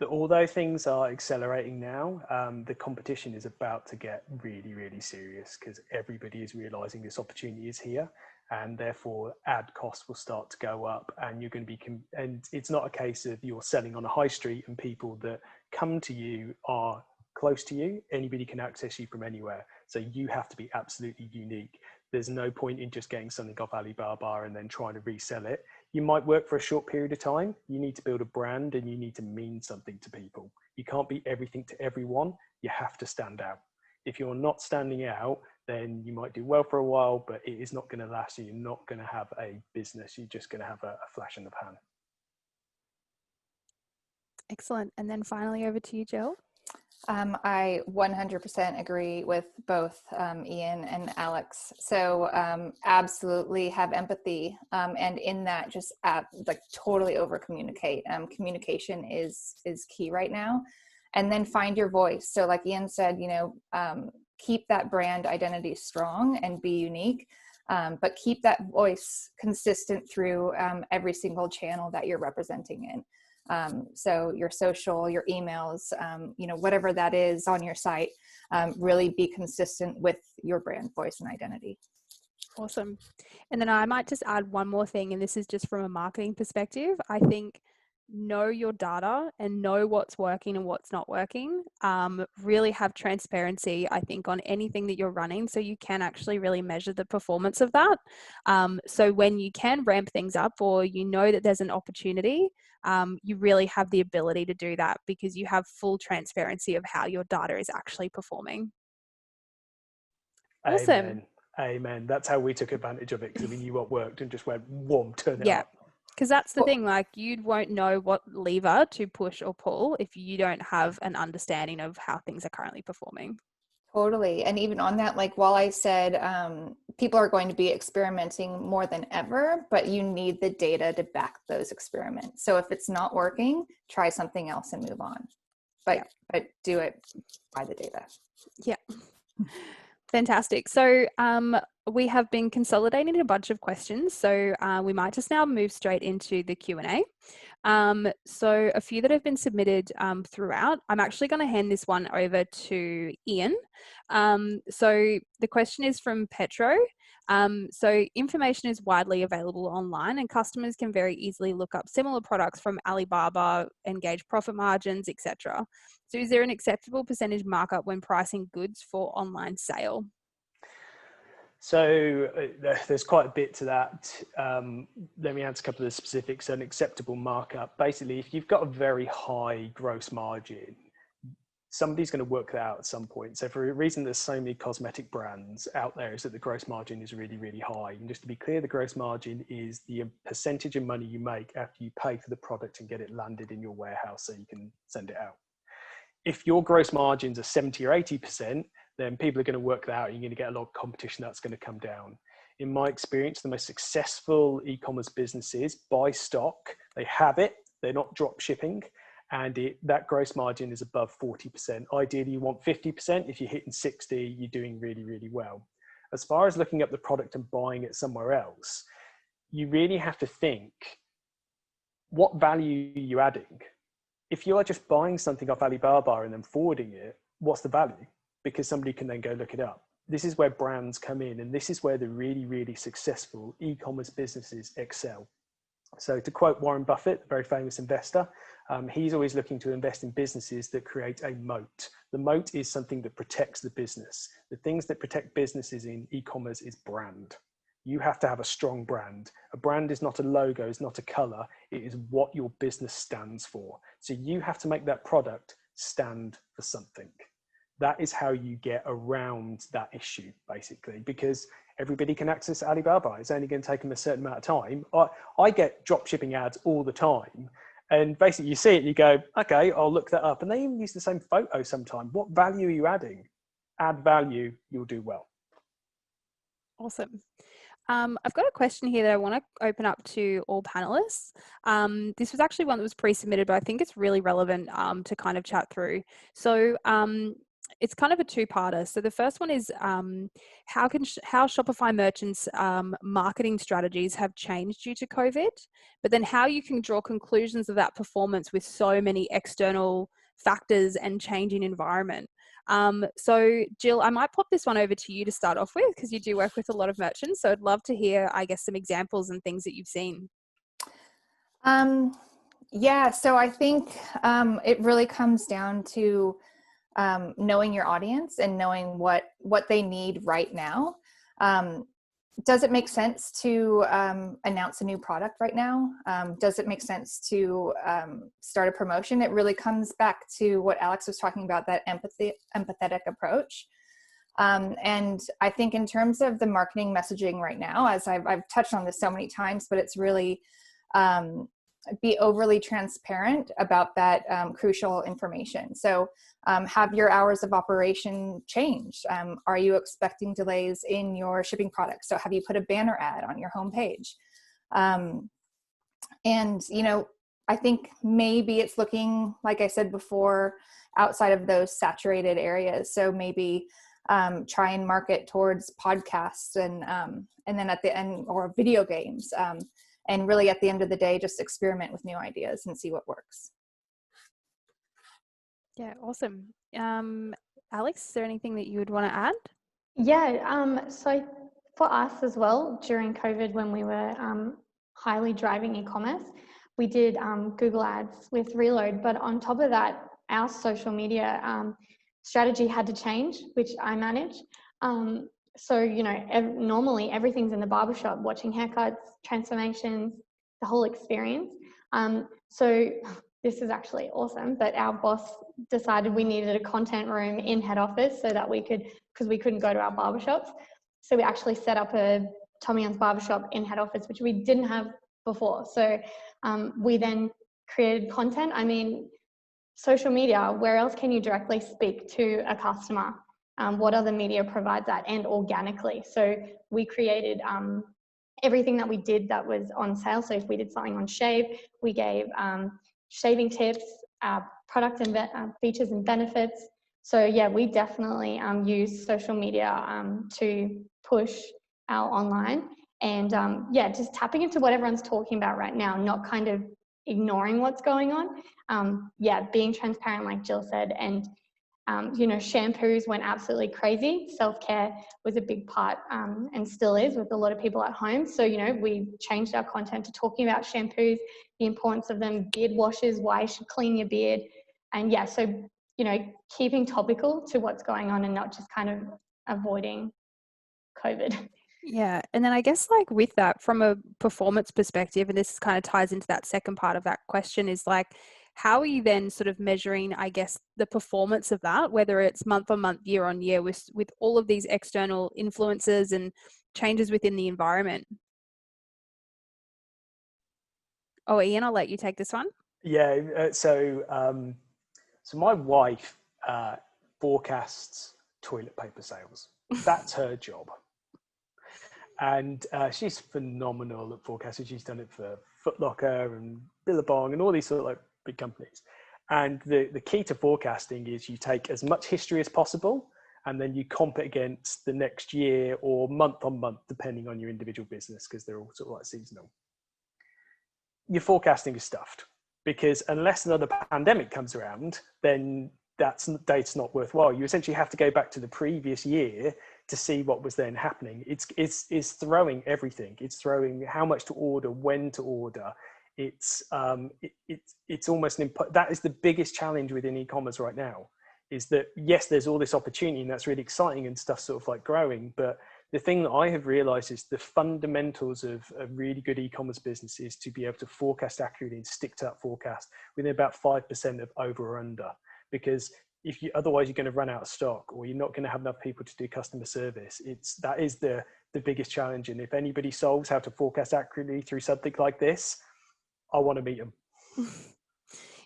Although things are accelerating now, the competition is about to get really, really serious because everybody is realizing this opportunity is here, and therefore ad costs will start to go up, and you're going to be, and it's not a case of you're selling on a high street and people that come to you are close to you. Anybody can access you from anywhere. So you have to be absolutely unique. There's no point in just getting something off Alibaba and then trying to resell it. You might work for a short period of time. You need to build a brand and you need to mean something to people. You can't be everything to everyone. You have to stand out. If you're not standing out, then you might do well for a while, but it is not going to last. You're not going to have a business. You're just going to have a flash in the pan. Excellent. And then finally over to you, Jill. I 100% agree with both Ian and Alex. So absolutely have empathy, and in that, just like totally over communicate. Communication is key right now, and then find your voice. So like Ian said, keep that brand identity strong and be unique, but keep that voice consistent through every single channel that you're representing in. So your social, your emails, whatever that is on your site, really be consistent with your brand voice and identity. Awesome. And then I might just add one more thing, and this is just from a marketing perspective. I think know your data and know what's working and what's not working. Really have transparency, I think, on anything that you're running, so you can actually really measure the performance of that. So when you can ramp things up, or you know that there's an opportunity, you really have the ability to do that because you have full transparency of how your data is actually performing. Awesome. Amen. That's how we took advantage of it, because we knew what worked and just went, whoom, turn it up. Because that's the thing, like you won't know what lever to push or pull if you don't have an understanding of how things are currently performing. Totally. And even on that, like while I said, people are going to be experimenting more than ever, but you need the data to back those experiments. So if it's not working, try something else and move on. But do it by the data. Yeah. Fantastic. So we have been consolidating a bunch of questions. So we might just now move straight into the Q&A. So a few that have been submitted throughout. I'm actually going to hand this one over to Ian. So the question is from Petro. So information is widely available online, and customers can very easily look up similar products from Alibaba and gauge profit margins, etc. So is there an acceptable percentage markup when pricing goods for online sale? So there's quite a bit to that. Let me answer a couple of the specifics. An acceptable markup, basically, if you've got a very high gross margin, somebody's going to work that out at some point. So for a reason there's so many cosmetic brands out there is that the gross margin is really, really high. And just to be clear, the gross margin is the percentage of money you make after you pay for the product and get it landed in your warehouse so you can send it out. If your gross margins are 70 or 80%, then people are going to work that out. You're going to get a lot of competition that's going to come down. In my experience, the most successful e-commerce businesses buy stock, they have it, they're not drop shipping, and that gross margin is above 40%. Ideally, you want 50%. If you're hitting 60, you're doing really, really well. As far as looking up the product and buying it somewhere else, you really have to think, what value are you adding? If you are just buying something off Alibaba and then forwarding it, what's the value? Because somebody can then go look it up. This is where brands come in, and this is where the really, really successful e-commerce businesses excel. So to quote Warren Buffett, a very famous investor, he's always looking to invest in businesses that create a moat. The moat is something that protects the business. The things that protect businesses in e-commerce is brand. You have to have a strong brand. A brand is not a logo, it's not a color. It is what your business stands for. So you have to make that product stand for something. That is how you get around that issue, basically, because everybody can access Alibaba. It's only going to take them a certain amount of time. I get drop shipping ads all the time. And basically you see it and you go, okay, I'll look that up. And they even use the same photo sometimes. What value are you adding? Add value, you'll do well. Awesome. I've got a question here that I want to open up to all panelists. This was actually one that was pre-submitted, but I think it's really relevant to kind of chat through. So it's kind of a two-parter. So the first one is how Shopify merchants' marketing strategies have changed due to COVID, but then how you can draw conclusions of that performance with so many external factors and changing environment. So Jill, I might pop this one over to you to start off with, because you do work with a lot of merchants. So I'd love to hear, I guess, some examples and things that you've seen. Yeah, so I think it really comes down to knowing your audience and knowing what they need right now. Does it make sense to announce a new product right now? Does it make sense to start a promotion? It really comes back to what Alex was talking about, that empathetic approach. And I think in terms of the marketing messaging right now, as I've touched on this so many times, but it's really be overly transparent about that crucial information. So have your hours of operation changed? Are you expecting delays in your shipping products? So have you put a banner ad on your homepage? And, you know, I think maybe it's looking, like I said before, outside of those saturated areas. So maybe try and market towards podcasts and then at the end, or video games. And really at the end of the day, just experiment with new ideas and see what works. Yeah, awesome. Alex, is there anything that you would want to add? Yeah, so for us as well, during COVID, when we were highly driving e-commerce, we did Google Ads with Reload. But on top of that, our social media strategy had to change, which I manage. So, you know, normally everything's in the barbershop, watching haircuts, transformations, the whole experience. So this is actually awesome, but our boss decided we needed a content room in head office so that we could, because we couldn't go to our barbershops. So we actually set up a Tommy John's barbershop in head office, which we didn't have before. So we then created content. I mean, social media, where else can you directly speak to a customer? What other media provides that, and organically? So we created everything that we did that was on sale. So if we did something on shave, we gave shaving tips, product and features and benefits. So yeah, we definitely use social media to push our online, and yeah, just tapping into what everyone's talking about right now, not kind of ignoring what's going on. Yeah, being transparent, like Jill said, and you know, shampoos went absolutely crazy. Self-care was a big part and still is with a lot of people at home. So, you know, we changed our content to talking about shampoos, the importance of them, beard washes, why you should clean your beard. And yeah, so, you know, keeping topical to what's going on and not just kind of avoiding COVID. Yeah. And then I guess, like, with that, from a performance perspective, and this kind of ties into that second part of that question, is like, how are you then sort of measuring, I guess, the performance of that, whether it's month on month, year on year, with all of these external influences and changes within the environment? Oh, Ian, I'll let you take this one. Yeah. So my wife forecasts toilet paper sales. That's her job. And she's phenomenal at forecasting. She's done it for Foot Locker and Billabong and all these sort of like big companies. And the key to forecasting is you take as much history as possible, and then you comp it against the next year or month on month, depending on your individual business, because they're all sort of like seasonal. Your forecasting is stuffed, because unless another pandemic comes around, then that date's not worthwhile. You essentially have to go back to the previous year to see what was then happening. It's throwing everything. It's throwing how much to order, when to order. It's almost that is the biggest challenge within e-commerce right now, is that yes, there's all this opportunity and that's really exciting and stuff sort of like growing, but the thing that I have realized is the fundamentals of a really good e-commerce business is to be able to forecast accurately and stick to that forecast within about 5% of over or under. Because otherwise you're going to run out of stock, or you're not going to have enough people to do customer service. That is the biggest challenge. And if anybody solves how to forecast accurately through something like this, I want to meet them.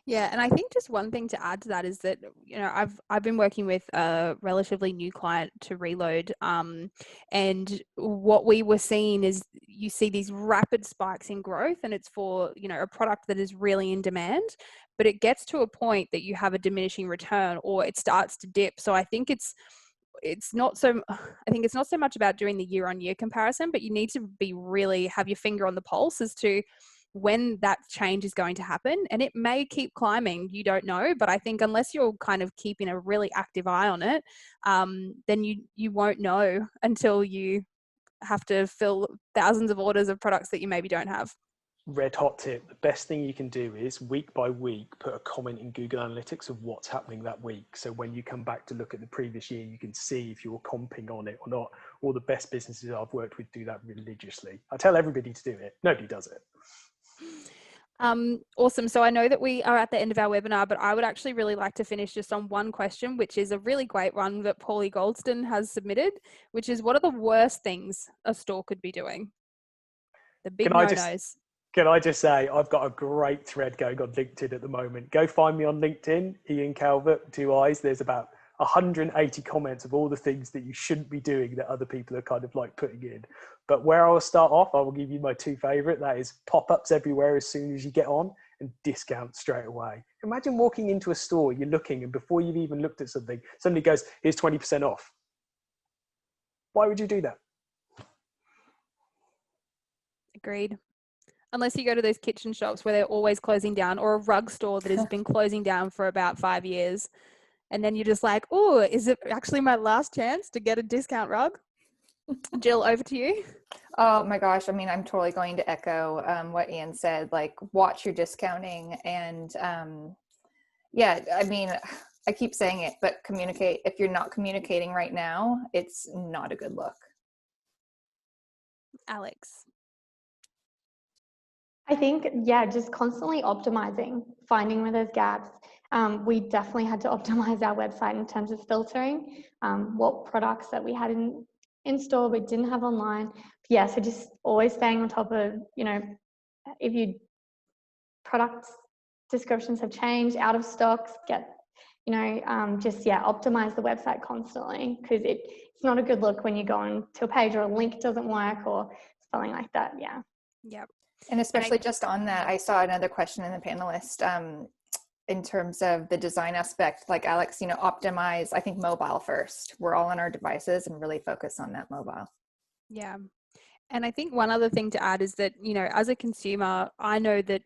Yeah, and I think just one thing to add to that is that, you know, I've been working with a relatively new client to Reload, and what we were seeing is you see these rapid spikes in growth, and it's for, you know, a product that is really in demand, but it gets to a point that you have a diminishing return, or it starts to dip. So I think it's not so much about doing the year-on-year comparison, but you need to be really have your finger on the pulse as to when that change is going to happen. And it may keep climbing, you don't know, but I think unless you're kind of keeping a really active eye on it, then you won't know until you have to fill thousands of orders of products that you maybe don't have. Red hot tip, the best thing you can do is week by week put a comment in Google Analytics of what's happening that week. So when you come back to look at the previous year, you can see if you're comping on it or not. All the best businesses I've worked with do that religiously. I tell everybody to do it. Nobody does it. Awesome. So I know that we are at the end of our webinar, but I would actually really like to finish just on one question, which is a really great one that Paulie Goldston has submitted, which is, what are the worst things a store could be doing? The big no-nos. Can I just say, I've got a great thread going on LinkedIn at the moment. Go find me on LinkedIn, Ian Calvert, 2 eyes. There's about 180 comments of all the things that you shouldn't be doing that other people are kind of like putting in. But where I'll start off, I will give you my 2 favorite. That is pop-ups everywhere as soon as you get on, and discounts straight away. Imagine walking into a store, you're looking, and before you've even looked at something, somebody goes, here's 20% off. Why would you do that? Agreed. Unless you go to those kitchen shops where they're always closing down, or a rug store that has been closing down for about 5 years. And then you're just like, oh, is it actually my last chance to get a discount rug? Jill, over to you. Oh my gosh. I mean, I'm totally going to echo what Ian said, like watch your discounting. And yeah, I mean, I keep saying it, but communicate. If you're not communicating right now, it's not a good look. Alex. I think, yeah, just constantly optimizing, finding where there's gaps. We definitely had to optimize our website in terms of filtering what products that we had in store we didn't have online. Yeah, so just always staying on top of, you know, if you products descriptions have changed, out of stocks, optimize the website constantly, because it's not a good look when you go onto a page or a link doesn't work or something like that. Yeah. Yep. And especially just on that, I saw another question in the panelist in terms of the design aspect, like Alex, you know, optimize, I think mobile first. We're all on our devices and really focus on that mobile. Yeah. And I think one other thing to add is that, you know, as a consumer, I know that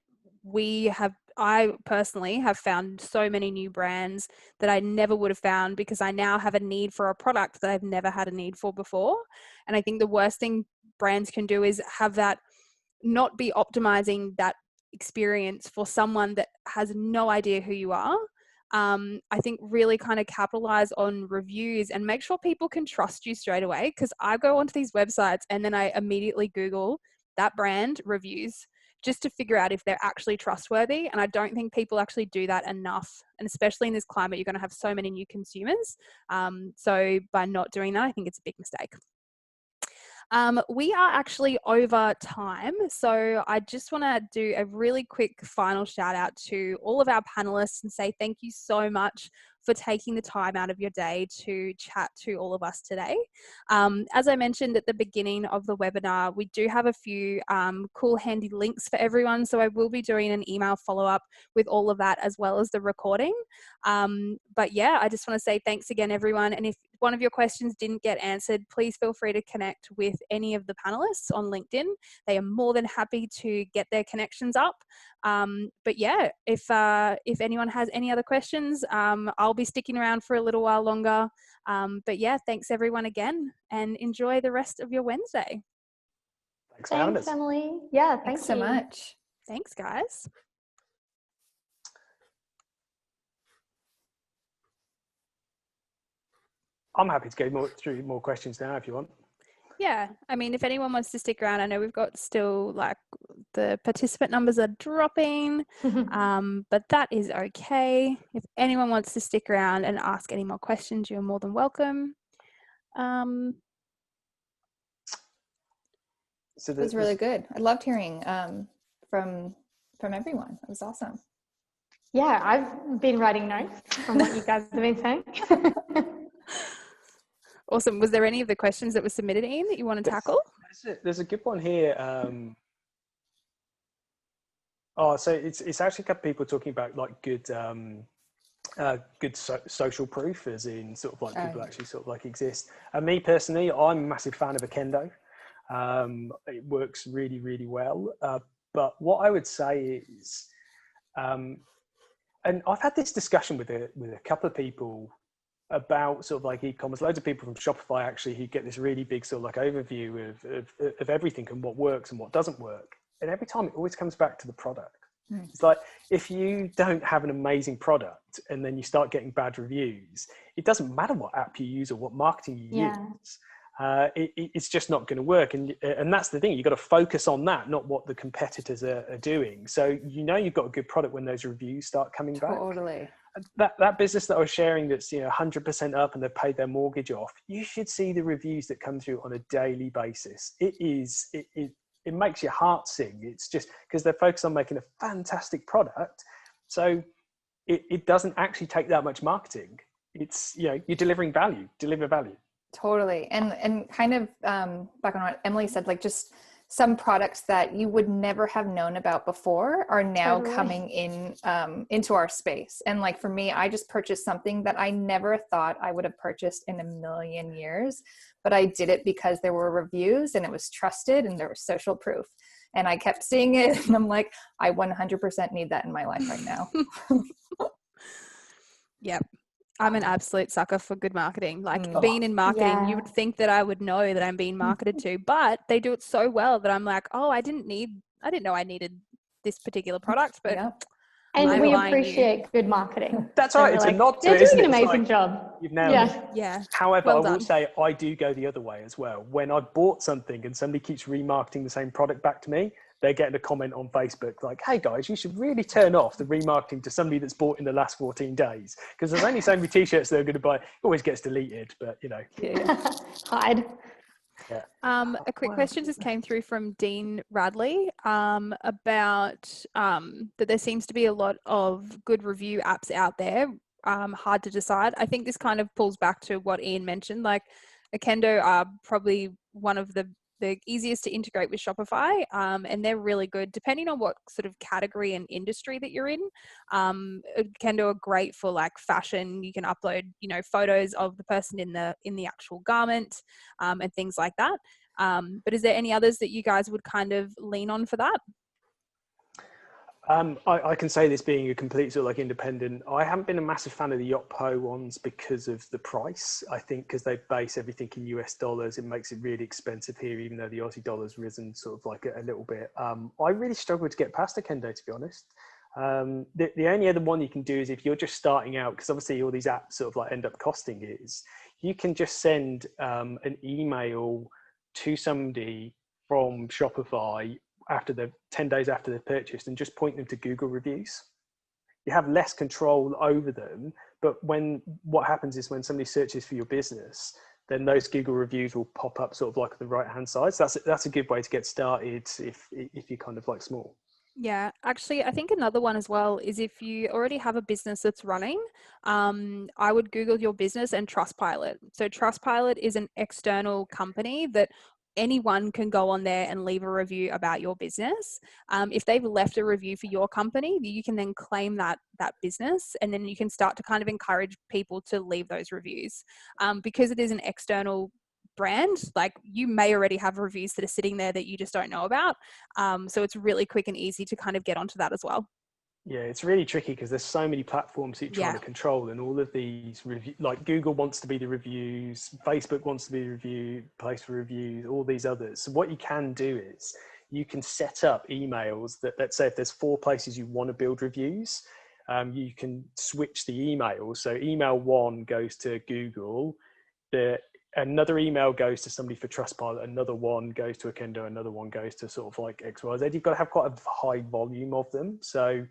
I personally have found so many new brands that I never would have found, because I now have a need for a product that I've never had a need for before. And I think the worst thing brands can do is have that, not be optimizing that experience for someone that has no idea who you are. I think really kind of capitalize on reviews and make sure people can trust you straight away. Because I go onto these websites and then I immediately Google that brand reviews just to figure out if they're actually trustworthy. And I don't think people actually do that enough. And especially in this climate, you're going to have so many new consumers. So by not doing that, I think it's a big mistake. We are actually over time, so I just want to do a really quick final shout out to all of our panelists and say thank you so much for taking the time out of your day to chat to all of us today. As I mentioned at the beginning of the webinar, we do have a few cool handy links for everyone, so I will be doing an email follow-up with all of that as well as the recording. But yeah, I just want to say thanks again, everyone. And if one of your questions didn't get answered, please feel free to connect with any of the panelists on LinkedIn. They are more than happy to get their connections up. But yeah, if anyone has any other questions, I'll be sticking around for a little while longer. But yeah, thanks everyone again, and enjoy the rest of your Wednesday. Thanks, Emily. Yeah, thanks so much. Thanks, guys. I'm happy to go through more questions now if you want. Yeah, I mean, if anyone wants to stick around, I know we've got still like the participant numbers are dropping, but that is okay. If anyone wants to stick around and ask any more questions, you're more than welcome. So It was really good. I loved hearing from everyone. It was awesome. Yeah, I've been writing notes from what you guys have been saying. Awesome. Was there any of the questions that were submitted, Ian, that you want to tackle? There's a good one here. So it's actually a couple of people talking about like good social proof, as in sort of like people actually sort of like exist. And me personally, I'm a massive fan of Akendo. It works really, really well. But what I would say is, and I've had this discussion with a couple of people about sort of like e-commerce. Loads of people from Shopify actually who get this really big sort of like overview of everything and what works and what doesn't work. And every time it always comes back to the product. It's like, if you don't have an amazing product and then you start getting bad reviews, it doesn't matter what app you use or what marketing you use. It's just not going to work. And that's the thing, you've got to focus on that, not what the competitors are doing. So, you've got a good product when those reviews start coming back. Totally. That business that I was sharing that's 100% up and they've paid their mortgage off, you should see the reviews that come through on a daily basis. It makes your heart sing. It's just because they're focused on making a fantastic product. So it doesn't actually take that much marketing. It's, you're delivering value, deliver value. Totally. And kind of back on what Emily said, like just some products that you would never have known about before are now coming in into our space. And like for me, I just purchased something that I never thought I would have purchased in a million years, but I did it because there were reviews and it was trusted and there was social proof. And I kept seeing it and I'm like, I 100% need that in my life right now. Yep. I'm an absolute sucker for good marketing. Like being in marketing, you would think that I would know that I'm being marketed to, but they do it so well that I'm like, oh, I didn't know I needed this particular product, but and we appreciate good marketing. That's right. It's like, a nod to they're it, isn't doing an it? amazing job. You've nailed it. Yeah. However, well I will say I do go the other way as well. When I've bought something and somebody keeps remarketing the same product back to me, they're getting a comment on Facebook like, hey guys, you should really turn off the remarketing to somebody that's bought in the last 14 days. Because there's only so many t-shirts they're going to buy. It always gets deleted, but Hide. Yeah. A quick question just came through from Dean Radley about that there seems to be a lot of good review apps out there, hard to decide. I think this kind of pulls back to what Ian mentioned, like Akendo are probably one of the easiest to integrate with Shopify, and they're really good depending on what sort of category and industry that you're in. Kendo are great for like fashion. You can upload photos of the person in the actual garment and things like that. But is there any others that you guys would kind of lean on for that? I can say this being a complete sort of like independent, I haven't been a massive fan of the Yotpo ones because of the price. I think because they base everything in US dollars, it makes it really expensive here, even though the Aussie dollar's risen sort of like a little bit. I really struggle to get past Akendo, to be honest. The only other one you can do is if you're just starting out, because obviously all these apps sort of like end up costing, is you can just send an email to somebody from Shopify after 10 days after they've purchased and just point them to Google reviews. You have less control over them, but what happens is when somebody searches for your business, then those Google reviews will pop up sort of like on the right hand side. So that's a good way to get started if you're kind of like small. Yeah, actually, I think another one as well is if you already have a business that's running, I would Google your business and Trustpilot. So Trustpilot is an external company that anyone can go on there and leave a review about your business. If they've left a review for your company, you can then claim that business, and then you can start to kind of encourage people to leave those reviews. Because it is an external brand, like you may already have reviews that are sitting there that you just don't know about. So it's really quick and easy to kind of get onto that as well. Yeah, it's really tricky because there's so many platforms that you're trying to control, and all of these like Google wants to be the reviews, Facebook wants to be the review place for reviews, all these others. So what you can do is you can set up emails that, let's say if there's 4 places you want to build reviews, you can switch the email. So email 1 goes to Google, the another email goes to somebody for Trustpilot, another one goes to Akendo, another one goes to sort of like XYZ. You've got to have quite a high volume of them. So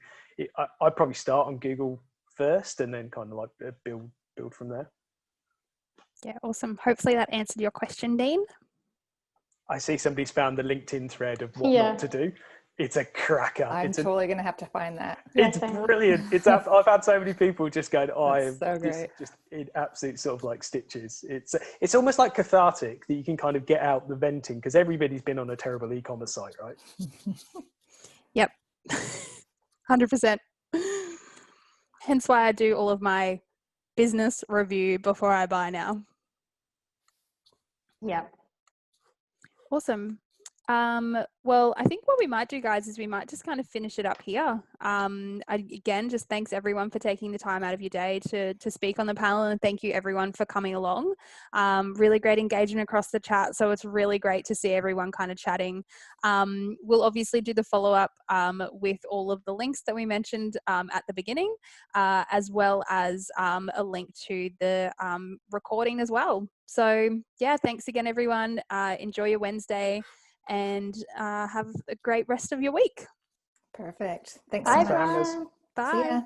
I'd probably start on Google first and then kind of like build from there. Yeah, awesome. Hopefully that answered your question, Dean. I see somebody's found the LinkedIn thread of what Yeah. not to do. It's a cracker. I'm totally going to have to find that. It's brilliant. I've had so many people just going, so great. Just in absolute sort of like stitches. It's almost like cathartic that you can kind of get out the venting, because everybody's been on a terrible e-commerce site, right? Yep. 100%. Hence why I do all of my business review before I buy now. Yeah. Awesome. Well, I think what we might do, guys, is we might just kind of finish it up here. Again, just thanks everyone for taking the time out of your day to speak on the panel, and thank you everyone for coming along. Really great engagement across the chat, so it's really great to see everyone kind of chatting. We'll obviously do the follow-up with all of the links that we mentioned at the beginning, as well as a link to the recording as well. So yeah, thanks again everyone. Enjoy your Wednesday, and have a great rest of your week. Perfect. Thanks Bye, so much. everyone. Bye. See ya.